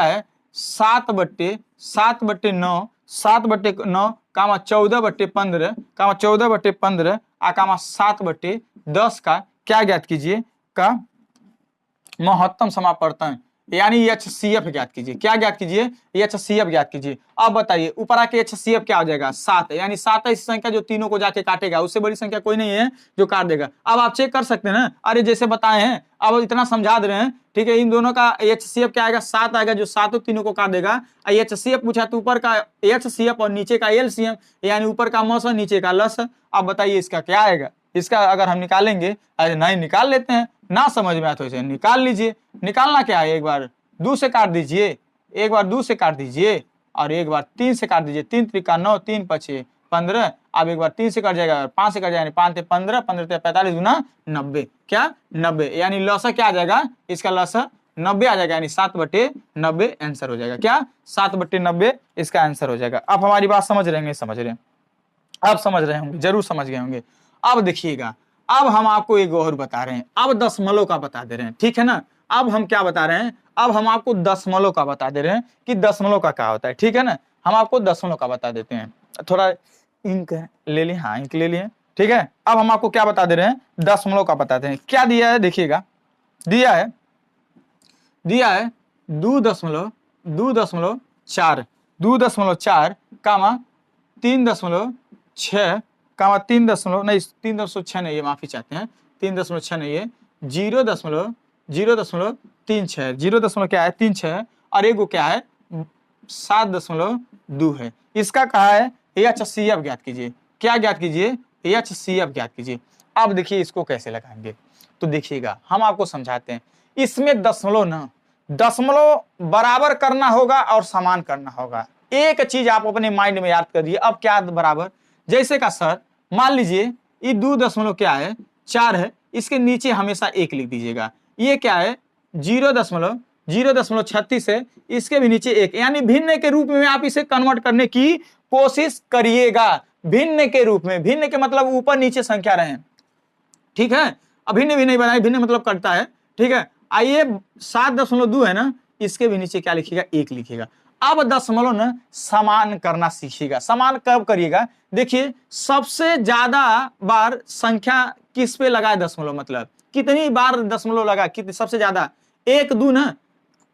है 7/9, 7/9, 7/9, 14/15, 14/15 और 7/10 का क्या ज्ञात कीजिए, का महत्तम समापवर्तन यानी HCF ज्ञात कीजिए। क्या ज्ञात कीजिए, HCF ज्ञात कीजिए। अब बताइए ऊपर आके HCF क्या हो जाएगा, 7। यानी 7 ऐसी संख्या जो तीनों को जाके काटेगा, उससे बड़ी संख्या कोई नहीं है जो काट देगा। अब आप चेक कर सकते हैं ना, अरे जैसे बताए हैं, अब इतना समझा दे रहे हैं, ठीक है। इन दोनों का HCF क्या आएगा, 7 आएगा, जो 7 तीनों को काट देगा। HCF पूछा तो ऊपर का HCF और नीचे का LCM, यानी ऊपर का मौसा नीचे का लस। अब बताइए इसका क्या आएगा, इसका अगर हम निकालेंगे, अरे नहीं निकाल लेते हैं, ना समझ में आया तो इसे निकाल लीजिए। निकालना क्या है, एक बार 2 से काट दीजिए, एक बार 2 से काट दीजिए और एक बार 3 से काट दीजिए। 3 त्रिका 9, 3 पछे 15, अब एक बार 3 से कट जाएगा, 5 से कट जाएगा, 5 से 15, 15 से 45 गुना 90, क्या 90, यानी लॉसा क्या आ जाएगा, इसका लॉसा 90 आ जाएगा, यानी 7/90 आंसर हो जाएगा, क्या 7/90 इसका आंसर हो जाएगा। अब हमारी बात समझ रहे हैं, समझ रहे हैं, अब समझ रहे होंगे, जरूर समझ गए होंगे। अब देखिएगा, अब हम आपको एक और बता रहे हैं, अब दशमलव का बता दे रहे हैं, ठीक है ना। अब हम क्या बता रहे हैं, अब हम आपको दशमलव का बता दे रहे हैं कि दशमलव का क्या होता है, ठीक है ना। हम आपको दशमलव का बता देते हैं, थोड़ा इंक ले लिए, हाँ इंक ले लिए, ठीक है। अब हम आपको क्या बता दे रहे हैं, दशमलव का बताते हैं। क्या दिया है देखिएगा, दिया है 2.4, 2.4 कामा 3.6 कामा 3.6 नहीं है, माफी चाहते हैं, 3.6 नहीं है, 0.36 0. क्या है 36, और एगो क्या है 7.2 है। इसका कहा है HCF ज्ञात कीजिए, क्या ज्ञात कीजिए, HCF ज्ञात कीजिए। अब देखिए इसको कैसे लगाएंगे, तो देखिएगा हम आपको समझाते हैं। इसमें दशमलव बराबर करना होगा और समान करना होगा। एक चीज आप अपने माइंड में याद करिए। अब क्या बराबर, जैसे का सर मान लीजिए ये 2 क्या है 4 है, इसके नीचे हमेशा 1 लिख दीजिएगा। ये क्या है 0.36 है, इसके भी नीचे 1, यानी भिन्न के रूप में आप इसे कन्वर्ट करने की कोशिश करिएगा। भिन्न के रूप में, भिन्न के मतलब ऊपर नीचे संख्या रहे, ठीक है। अभिन्न भी नहीं बनाए, भिन्न मतलब करता है, ठीक है। आइए 7.2 है ना, इसके भी नीचे क्या लिखिएगा 1 लिखिएगा। अब दशमलव ना समान करना सीखिएगा। समान कब करिएगा, देखिए सबसे ज्यादा बार संख्या किस पे लगाए दशमलव, मतलब कितनी बार दशमलव लगा, कितनी सबसे ज्यादा 1 2 ना,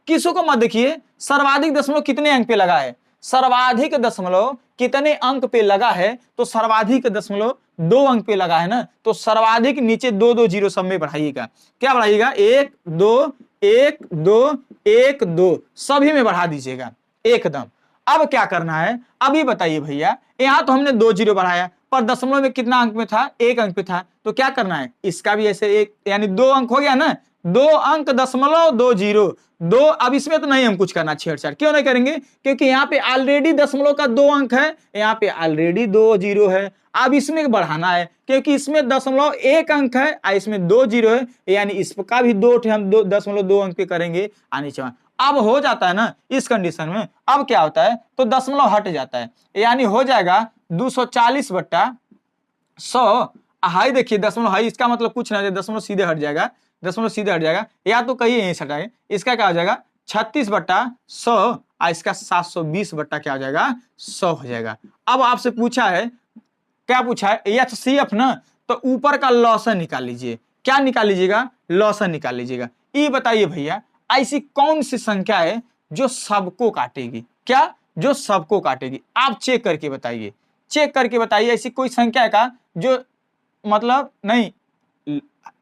किसों को मत देखिए, सर्वाधिक दशमलव कितने अंक पे लगा है, सर्वाधिक दशमलव कितने अंक पे लगा है, तो सर्वाधिक दशमलव 2 अंक पे लगा है ना, तो सर्वाधिक नीचे 2 2 जीरो सब में बढ़ाइएगा। क्या बढ़ाइएगा 1 2 1 2 1 2 सभी में बढ़ा दीजिएगा एकदम। अब क्या करना है, अभी बताइए भैया, यहां तो हमने 2 जीरो बढ़ाया, पर दशमलव में कितना अंक में था, 1 अंक पे था, तो क्या करना है, इसका भी ऐसे 1, यानी 2 अंक हो गया ना, 2 अंक दशमलव 2 जीरो 2। अब इसमें तो नहीं हम कुछ करना छेड़छाड़, क्यों नहीं करेंगे, क्योंकि यहाँ पे ऑलरेडी दशमलव का 2 अंक है, यहाँ पे ऑलरेडी 2 जीरो है। अब इसमें बढ़ाना है, क्योंकि इसमें दशमलव 1 अंक है और इसमें 2 जीरो है, यानी इसका भी 2 हम 2.2 अंक पे करेंगे आने चाहिए। अब हो जाता है ना इस कंडीशन में, अब क्या होता है, तो दशमलव हट जाता है, यानी हो जाएगा 240/100। हाई देखिए दशमलव हाई, इसका मतलब कुछ ना, दशमलव सीधे हट जाएगा, दशमलव सीधे हट जाएगा, या तो कहीं यहीं से हटाए, इसका क्या हो जाएगा 36/100 और इसका 720 क्या हो जाएगा 100 हो जाएगा। अब आपसे पूछा है, क्या पूछा है HCF ना, तो ऊपर का लॉसन निकाल लीजिए। क्या निकाल लीजिएगा, लॉसन निकाल लीजिएगा। ये बताइए भैया, ऐसी कौन सी संख्या है जो सबको काटेगी, क्या जो सबको काटेगी, आप चेक करके बताइए, चेक करके बताइए, ऐसी कोई संख्या है का जो मतलब नहीं,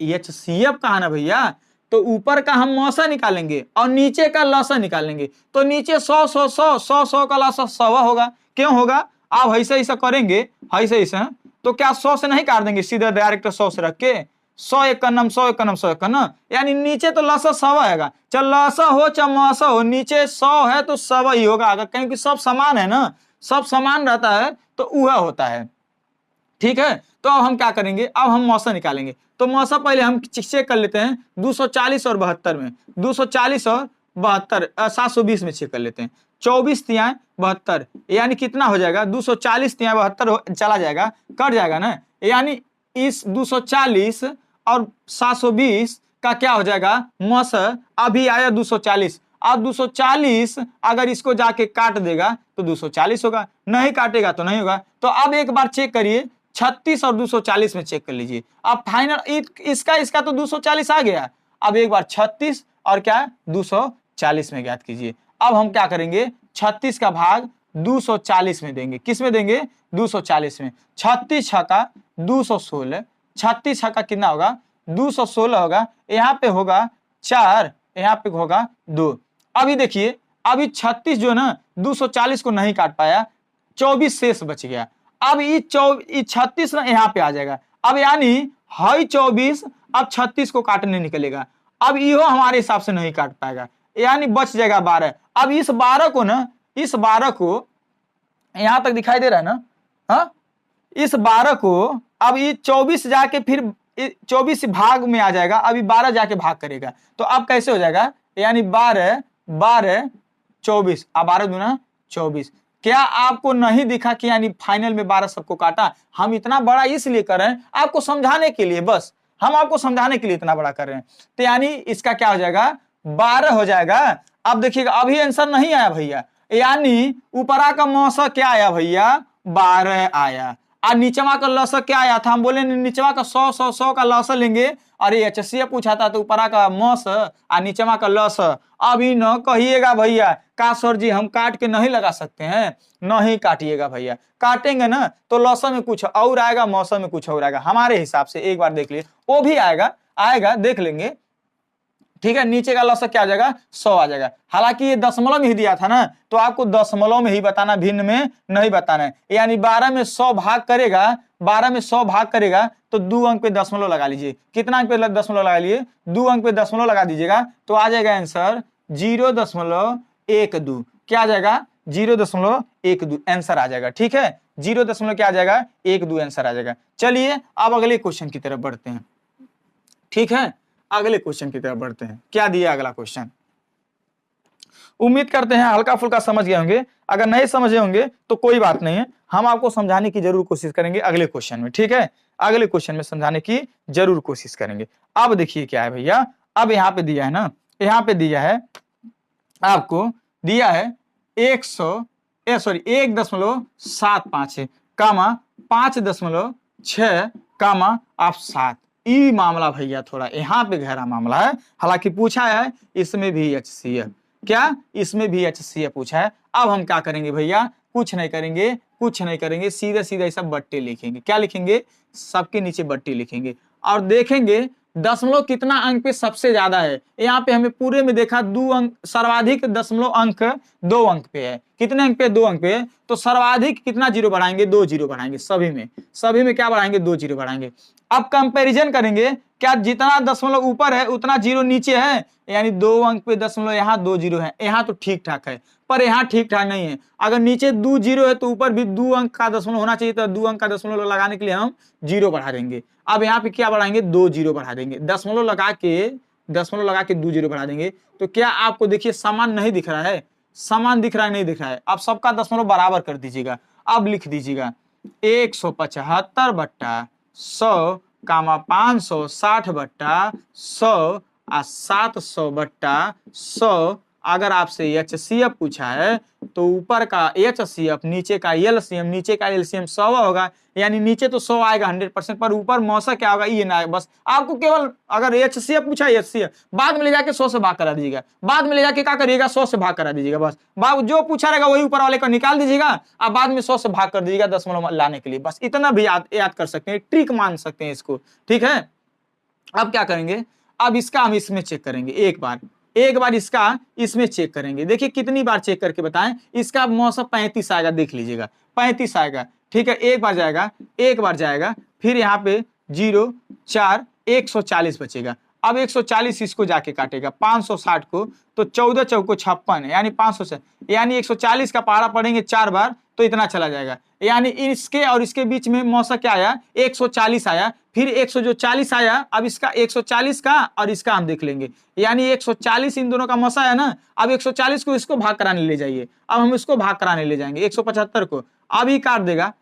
HCF कहा ना भैया, तो ऊपर का हम मौसा निकालेंगे और नीचे का लॉसा निकालेंगे, तो नीचे 100 100 100 100 100 का लॉसा 100 होगा। क्यों होगा, आप ऐसे ऐसा करेंगे, ऐसे तो क्या 100 से नहीं काट देंगे, सीधा डायरेक्ट 100 से रख के 100 1 का नम 100 1 का नम 100 1 का ना, यानी नीचे तो लॉसा 100 आएगा, चाहे लॉसा हो चाहे मौसा हो, नीचे 100 है तो 100 ही होगा, अगर क्योंकि सब समान है ना, सब समान रहता है तो वह होता है, ठीक है। तो अब हम क्या करेंगे, अब हम मौसा निकालेंगे, तो मौसा पहले हम चेक कर लेते हैं 240 और 72 में, 240 और 72 720 में चेक कर लेते हैं, 24 तिहाई 72, यानी कितना हो जाएगा 240 तिहाई 72 चला जाएगा, कट जाएगा ना, यानी इस 240 और 720 का क्या हो जाएगा मौसा, अभी आया 240, अब 240 अगर इसको जाके काट देगा तो 240 होगा, नहीं काटेगा तो नहीं होगा। तो अब एक बार चेक करिए 36 और 240 में चेक कर लीजिए, अब फाइनल इसका तो 240 आ गया, अब एक बार 36 और क्या 240 में ज्ञात कीजिए। अब हम क्या करेंगे, 36 का भाग 240 में देंगे, किस में देंगे 240 में, 36 छक्का 216, 36 छक्का कितना होगा 216 होगा, यहाँ पे होगा 4, यहाँ पे होगा 2। अभी देखिए, अभी 36 जो ना 240 को नहीं काट पाया, 24 शेष बच गया। अब ये 36 ना यहाँ पे आ जाएगा, अब यानी है 24, अब 36 को काटने निकलेगा, अब यो हमारे हिसाब से नहीं काट पाएगा, यानी बच जाएगा 12। अब इस 12 को ना, इस 12 को यहां तक दिखाई दे रहा है ना, हाँ इस 12 को अब ये 24 जाके फिर 24 भाग में आ जाएगा, अभी 12 जाके भाग करेगा, तो अब कैसे हो जाएगा, यानी 12 12 24, अब 12 दूना 24। क्या आपको नहीं दिखा कि यानी फाइनल में 12 सबको काटा? हम इतना बड़ा इसलिए कर रहे हैं आपको समझाने के लिए, बस हम आपको समझाने के लिए इतना बड़ा कर रहे हैं। तो यानी इसका क्या हो जाएगा, 12 हो जाएगा। अब देखिएगा अभी आंसर नहीं आया भैया, यानी ऊपरा का मौसा क्या आया भैया, 12 आया, और नीचवा का लौसा क्या आया था, हम बोले नीचवा का 100 100 100 का लौसा लेंगे, अरे एचसीएफ पूछा था तो ऊपरा का मौस और नीचवा का लौस। अभी न कहिएगा भैया का सर जी हम काट के नहीं लगा सकते हैं, नहीं काटिएगा भैया, काटेंगे ना तो लौसा में कुछ और आएगा, मौसम में कुछ और आएगा, हमारे हिसाब से एक बार देख लीजिए, वो भी आएगा देख लेंगे, ठीक है। नीचे का लौसा क्या आ जाएगा, 100 आ जाएगा। हालांकि ये दशमलव में ही दिया था ना, तो आपको दशमलव में ही बताना, भिन्न में नहीं बताना है। यानी 12 में 100 भाग करेगा, 12 में 100 भाग करेगा तो 2 अंक पे दशमलव लगा लीजिए। कितना अंक पे दशमलव लगा लिए, 2 अंक पे दशमलव लगा दीजिएगा तो आ जाएगा आंसर 0.12। क्या आ जाएगा, 0.12 आंसर आ जाएगा, ठीक है। 0. क्या आ जाएगा, 12 आंसर आ जाएगा। चलिए अब अगले क्वेश्चन की तरफ बढ़ते हैं, ठीक है। अगले क्वेश्चन की तरफ बढ़ते हैं, क्या दिया अगला क्वेश्चन, उम्मीद करते हैं हल्का फुल्का समझ गए होंगे। अगर नहीं समझे होंगे तो कोई बात नहीं है, हम आपको समझाने की जरूर कोशिश करेंगे अगले क्वेश्चन में, ठीक है। अगले क्वेश्चन में समझाने की जरूर कोशिश करेंगे। अब देखिए क्या है भैया, अब यहाँ पे दिया है ना, यहाँ पे दिया है आपको, दिया है 1.75 कामा 5.6 कामा आप 7। ई मामला भैया थोड़ा यहाँ पे गहरा मामला है, हालांकि पूछा है इसमें भी HCF, क्या इसमें भी HCF पूछा है। अब हम क्या करेंगे भैया, कुछ नहीं करेंगे, सीधे सीधे ऐसा बट्टे लिखेंगे। क्या लिखेंगे, सबके नीचे बट्टे लिखेंगे और देखेंगे दशमलव कितना अंक पे सबसे ज्यादा है। यहाँ पे हमें पूरे में देखा 2 अंक, सर्वाधिक दशमलव अंक 2 अंक पे है। कितने अंक पे, 2 अंक पे। तो सर्वाधिक कितना जीरो बढ़ाएंगे, 2 जीरो बढ़ाएंगे, सभी में क्या बढ़ाएंगे, 2 जीरो बढ़ाएंगे। अब कंपैरिजन करेंगे, क्या जितना दशमलव ऊपर है उतना जीरो नीचे है, यानी 2 अंक पे दशमलव, यहाँ 2 जीरो है, यहाँ तो ठीक ठाक है, पर यहाँ ठीक ठाक नहीं है। अगर नीचे 2 जीरो है तो ऊपर भी 2 अंक का दशमलव होना चाहिए, तो 2 अंक का दशमलव लगाने के लिए हम 0 बढ़ा देंगे। अब यहाँ पे क्या बढ़ाएंगे, 2 जीरो बढ़ा देंगे, दशमलव लगा के 2 जीरो बढ़ा देंगे। तो क्या आपको देखिए समान नहीं दिख रहा है, समान दिख रहा है, नहीं दिख रहा है। अब सबका दशमलव बराबर कर दीजिएगा। अब लिख दीजिएगा 175/100 कामा 560/100 और 700/100। अगर आपसे HCF पूछा है तो ऊपर का HCF, नीचे का LCM, नीचे का LCM 100 होगा, यानी नीचे तो 100 आएगा 100%, पर ऊपर मौसा क्या होगा, ये ना आएगा। बस आपको केवल अगर HCF पूछा है, HCF बाद में ले जाके 100 से भाग करा दीजिएगा, बाद में ले जाके क्या करिएगा, 100 से भाग करा दीजिएगा। बस जो पूछा रहेगा वही ऊपर वाले का निकाल दीजिएगा और बाद में 100 से भाग कर दीजिएगा दशमलव लाने के लिए। बस इतना भी याद कर सकते हैं, ट्रिक मान सकते हैं इसको, ठीक है। अब क्या करेंगे, अब इसका हम इसमें चेक करेंगे, एक बार इसका इसमें चेक करेंगे। देखिए कितनी बार चेक करके बताएं, इसका मौसम 35 आएगा, देख लीजिएगा 35 आएगा, ठीक है। एक बार जाएगा, फिर यहाँ पे 0 4 140 बचेगा। अब 140 इसको जाके काटेगा 560 को, तो 14 चौको 56, यानी 500 से, यानी 140 का पहाड़ा पढ़ेंगे 4 बार तो इतना चला जाएगा। यानी इसके और इसके बीच में मौसा क्या आया, 140 आया, फिर 140 आया। अब इसका 140 का और इसका हम देख लेंगे, यानी 140 इन दोनों का मौसा है ना। अब 140 को इसको भाग कराने ले जाइए, अब हम इसको भाग कराने ले जाएंगे 175 को। अब ई काट देगा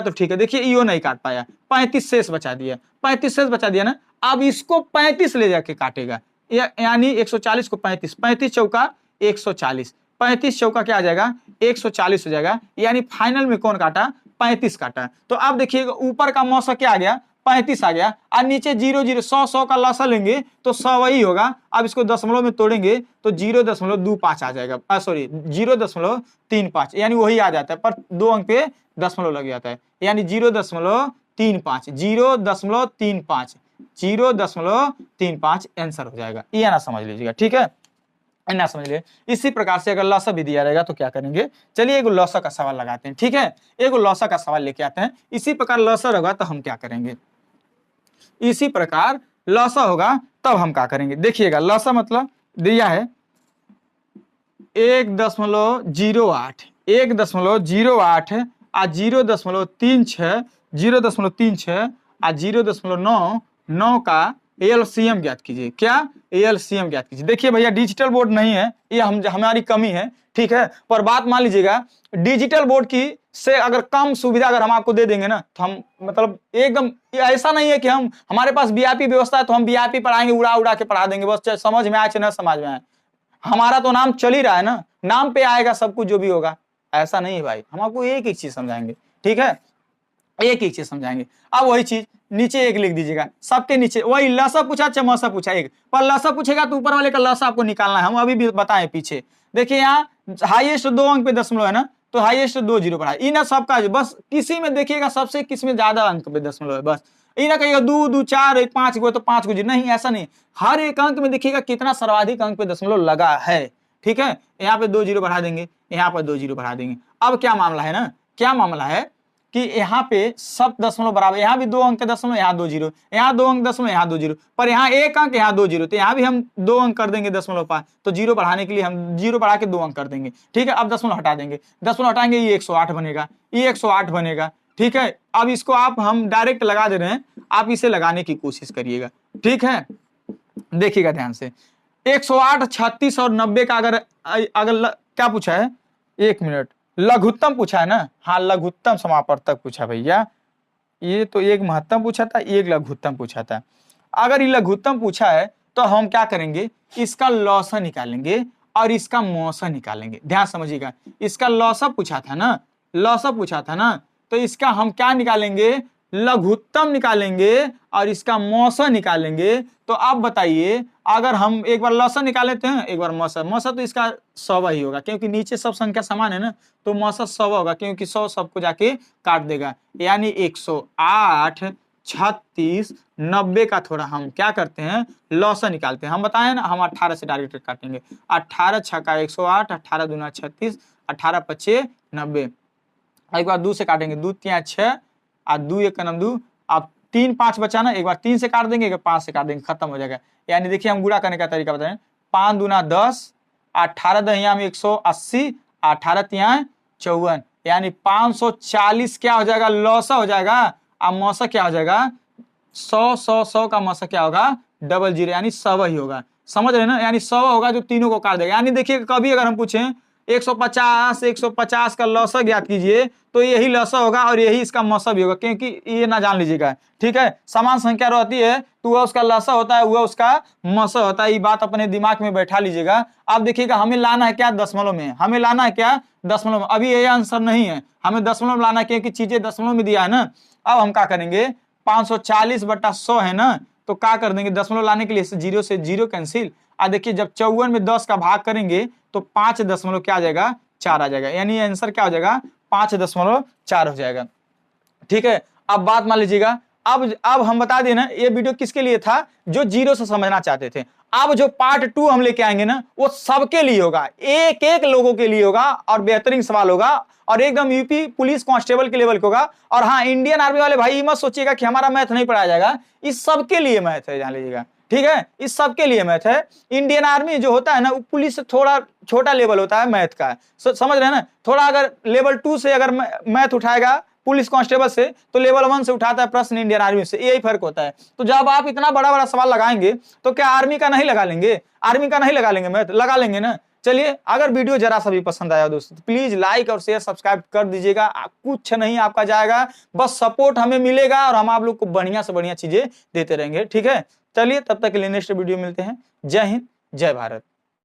तो ठीक है। देखिए ईओ नहीं काट पाया, 35 शेष बचा दिया, 35 शेष बचा दिया ना। अब इसको 35 ले जाके काटेगा, यानी 140 को 35, 35 चौका 140, 35 चौका क्या आ जाएगा, 140 हो जाएगा। यानी फाइनल में कौन काटा, 35 काटा। तो अब देखिएगा ऊपर का मौसा क्या आ गया, 35 आ गया, और नीचे 0 0 100 का लसा लेंगे तो 100 वही होगा। अब इसको दशमलव में तोड़ेंगे तो 0.25 आ जाएगा, सॉरी 0.35, यानी वही आ जाता है, पर 2 अंक पे दशमलव लग जाता है, यानी 0.35, 0.35 आंसर हो जाएगा। ये ना समझ लीजिएगा, ठीक है, ना समझ लिए। इसी प्रकार से अगर लौसा भी दिया रहेगा तो क्या करेंगे, चलिए एक लौसा का सवाल लगाते हैं, ठीक है। एक लौसा का सवाल लेके आते हैं। इसी प्रकार लौसा होगा तो हम क्या करेंगे, इसी प्रकार लौसा होगा तब हम क्या करेंगे। देखिएगा लौसा मतलब दिया है 1.08 आ 0.36, 0.36 आ 0.99 का एलसीएम ज्ञात कीजिए। क्या? एलसीएम ज्ञात कीजिए। देखिए भैया डिजिटल बोर्ड नहीं है, ये हमारी कमी है, ठीक है। पर बात मान लीजिएगा, डिजिटल बोर्ड की से अगर कम सुविधा अगर हम आपको दे देंगे ना, तो हम मतलब एकदम ऐसा नहीं है कि हम हमारे पास वीआईपी व्यवस्था है तो हम वीआईपी पढ़ाएंगे, उड़ा उड़ा के पढ़ा देंगे, बस चाहे समझ में आए चाहे ना समझ में आए। हमारा तो नाम चल ही रहा है ना, नाम पे आएगा सब कुछ जो भी होगा, ऐसा नहीं है भाई। हम आपको एक एक चीज समझाएंगे, ठीक है, एक एक चीज समझाएंगे। अब वही चीज नीचे एक लिख दीजिएगा, सबके नीचे वही लसा पूछा, चमसा पूछा, एक पर लसा पूछेगा तो ऊपर वाले का लसा आपको निकालना है। हम अभी भी बताएं पीछे, देखिए यहाँ हाईएस्ट 2 अंक पे दशमलव है ना, तो हाईएस्ट 2 जीरो पढ़ा, इन सबका बस किसी में देखिएगा सबसे किसमें ज्यादा अंक पे दशमलव है, बस इना कहिएगा 2 2 4 5 गो तो 5 गो जीरो, नहीं ऐसा नहीं। हर एक अंक में देखिएगा कितना सर्वाधिक अंक पे दशमलव लगा है, ठीक है। यहाँ पे 2 जीरो बढ़ा देंगे, यहाँ पर 2 जीरो बढ़ा देंगे। अब क्या मामला है ना, क्या मामला है कि यहाँ पे सब दशमलव बराबर, यहाँ भी 2 अंक दशमलव, यहाँ 2 जीरो, यहाँ 2 अंक दशमलव, यहाँ 2 जीरो, पर यहाँ 1 अंक, यहाँ 2 जीरो, तो यहाँ भी हम 2 अंक कर देंगे दशमलव पास, तो जीरो बढ़ाने के लिए हम जीरो बढ़ा के 2 अंक कर देंगे, ठीक है। अब दशमलव हटा देंगे, दशमलव हटाएंगे, ये 108 बनेगा, ये 108 बनेगा, ठीक है। अब इसको आप हम डायरेक्ट लगा दे रहे हैं, आप इसे लगाने की कोशिश करिएगा, ठीक है। देखिएगा ध्यान से, 108, 36 और 90 का अगर क्या पूछा है, 1 मिनट, लघुत्तम पूछा है ना, हाँ लघुत्तम समापवर्तक पूछा भैया, ये तो एक महत्तम पूछा था, एक लघुत्तम पूछा था। अगर ये लघुत्तम पूछा है तो हम क्या करेंगे, इसका लौसा निकालेंगे और इसका मौसा निकालेंगे। ध्यान समझिएगा, इसका लौसा पूछा था ना, लौसा पूछा था ना, तो इसका हम क्या निकालेंगे, लघुत्तम निकालेंगे और इसका मौसा निकालेंगे। तो आप बताइए, अगर हम एक बार लौसा निकाल लेते हैं, एक बार मौसा, मौसा तो इसका 100 ही होगा क्योंकि नीचे सब संख्या समान है ना, तो मौसा 100 होगा क्योंकि 100 सबको जाके काट देगा, यानी 108, 36, 90 का थोड़ा हम क्या करते हैं, लौसा निकालते हैं। हम बताएं ना, हम 18 से डायरेक्ट काटेंगे, 18 छक्का 108, 18 दूना 36, 18 पचे 90। एक बार 2 से काटेंगे, 2 तिया 6 और 2 1 का 2, अब 3 5 बचा ना, एक बार 3 से काट देंगे, एक बार 5 से काट देंगे, खत्म हो जाएगा। यानी देखिए हम गुणा करने का तरीका बताएं, 5 दूना 10, 18 दहिया में 180, 18 तिया 54, यानी 540 क्या हो जाएगा, लौसा हो जाएगा। अब मौसा क्या हो जाएगा, 100 का मौसा क्या होगा, डबल जीरो, यानी 100 ही होगा। समझ रहे ना, यानी 100 होगा जो तीनों को काट देगा। यानी देखिए कभी अगर हम पूछें 150 का लौसा ज्ञात कीजिए, तो यही लौसा होगा और यही इसका मौसा भी होगा, क्योंकि ये ना जान लीजिएगा, ठीक है। समान संख्या रहती है तो वह उसका लौसा होता है, वह उसका मौसा होता है, ये बात अपने दिमाग में बैठा लीजिएगा। अब देखिएगा हमें लाना है क्या, दशमलव में, हमें लाना है क्या, दशमलव में। अभी ये आंसर नहीं है, हमें दशमलव लाना है क्योंकि चीजें दशमलव में दिया है ना। अब हम क्या करेंगे, 540/100 है ना, तो क्या कर देंगे, दशमलव लाने के लिए 0 से 0 कैंसिल। देखिए जब 54 में 10 का भाग करेंगे तो 5 दशमलव क्या आ जाएगा, 4 आ जाएगा, यानी आंसर क्या हो जाएगा, 5.4 हो जाएगा, ठीक है। अब बात मान लीजिएगा, अब हम बता देना ये वीडियो किसके लिए था, जो जीरो से समझना चाहते थे। अब जो पार्ट 2 हम लेके आएंगे ना, वो सबके लिए होगा, एक एक लोगों के लिए होगा और बेहतरीन सवाल होगा और एकदम यूपी पुलिस कांस्टेबल के लेवल का होगा। और हाँ, इंडियन आर्मी वाले भाई मत सोचिएगा कि हमारा मैथ नहीं पढ़ाया जाएगा, इस सबके लिए मैथ है, जान लीजिएगा, ठीक है, इस सबके लिए मैथ है। इंडियन आर्मी जो होता है ना, वो पुलिस से थोड़ा छोटा लेवल होता है मैथ का, समझ रहे हैं ना। थोड़ा अगर लेवल 2 से अगर मैथ उठाएगा पुलिस कांस्टेबल से, तो लेवल 1 से उठाता है प्रश्न इंडियन आर्मी से, यही फर्क होता है। तो जब आप इतना बड़ा बड़ा सवाल लगाएंगे तो क्या आर्मी का नहीं लगा लेंगे, आर्मी का नहीं लगा लेंगे, मैथ लगा लेंगे ना। चलिए, अगर वीडियो जरा सा भी पसंद आया दोस्तों तो प्लीज लाइक और शेयर सब्सक्राइब कर दीजिएगा। कुछ नहीं आपका जाएगा, बस सपोर्ट हमें मिलेगा और हम आप लोग को बढ़िया से बढ़िया चीजें देते रहेंगे, ठीक है। चलिए, तब तक के लिए नेक्स्ट वीडियो मिलते हैं। जय हिंद, जय भारत।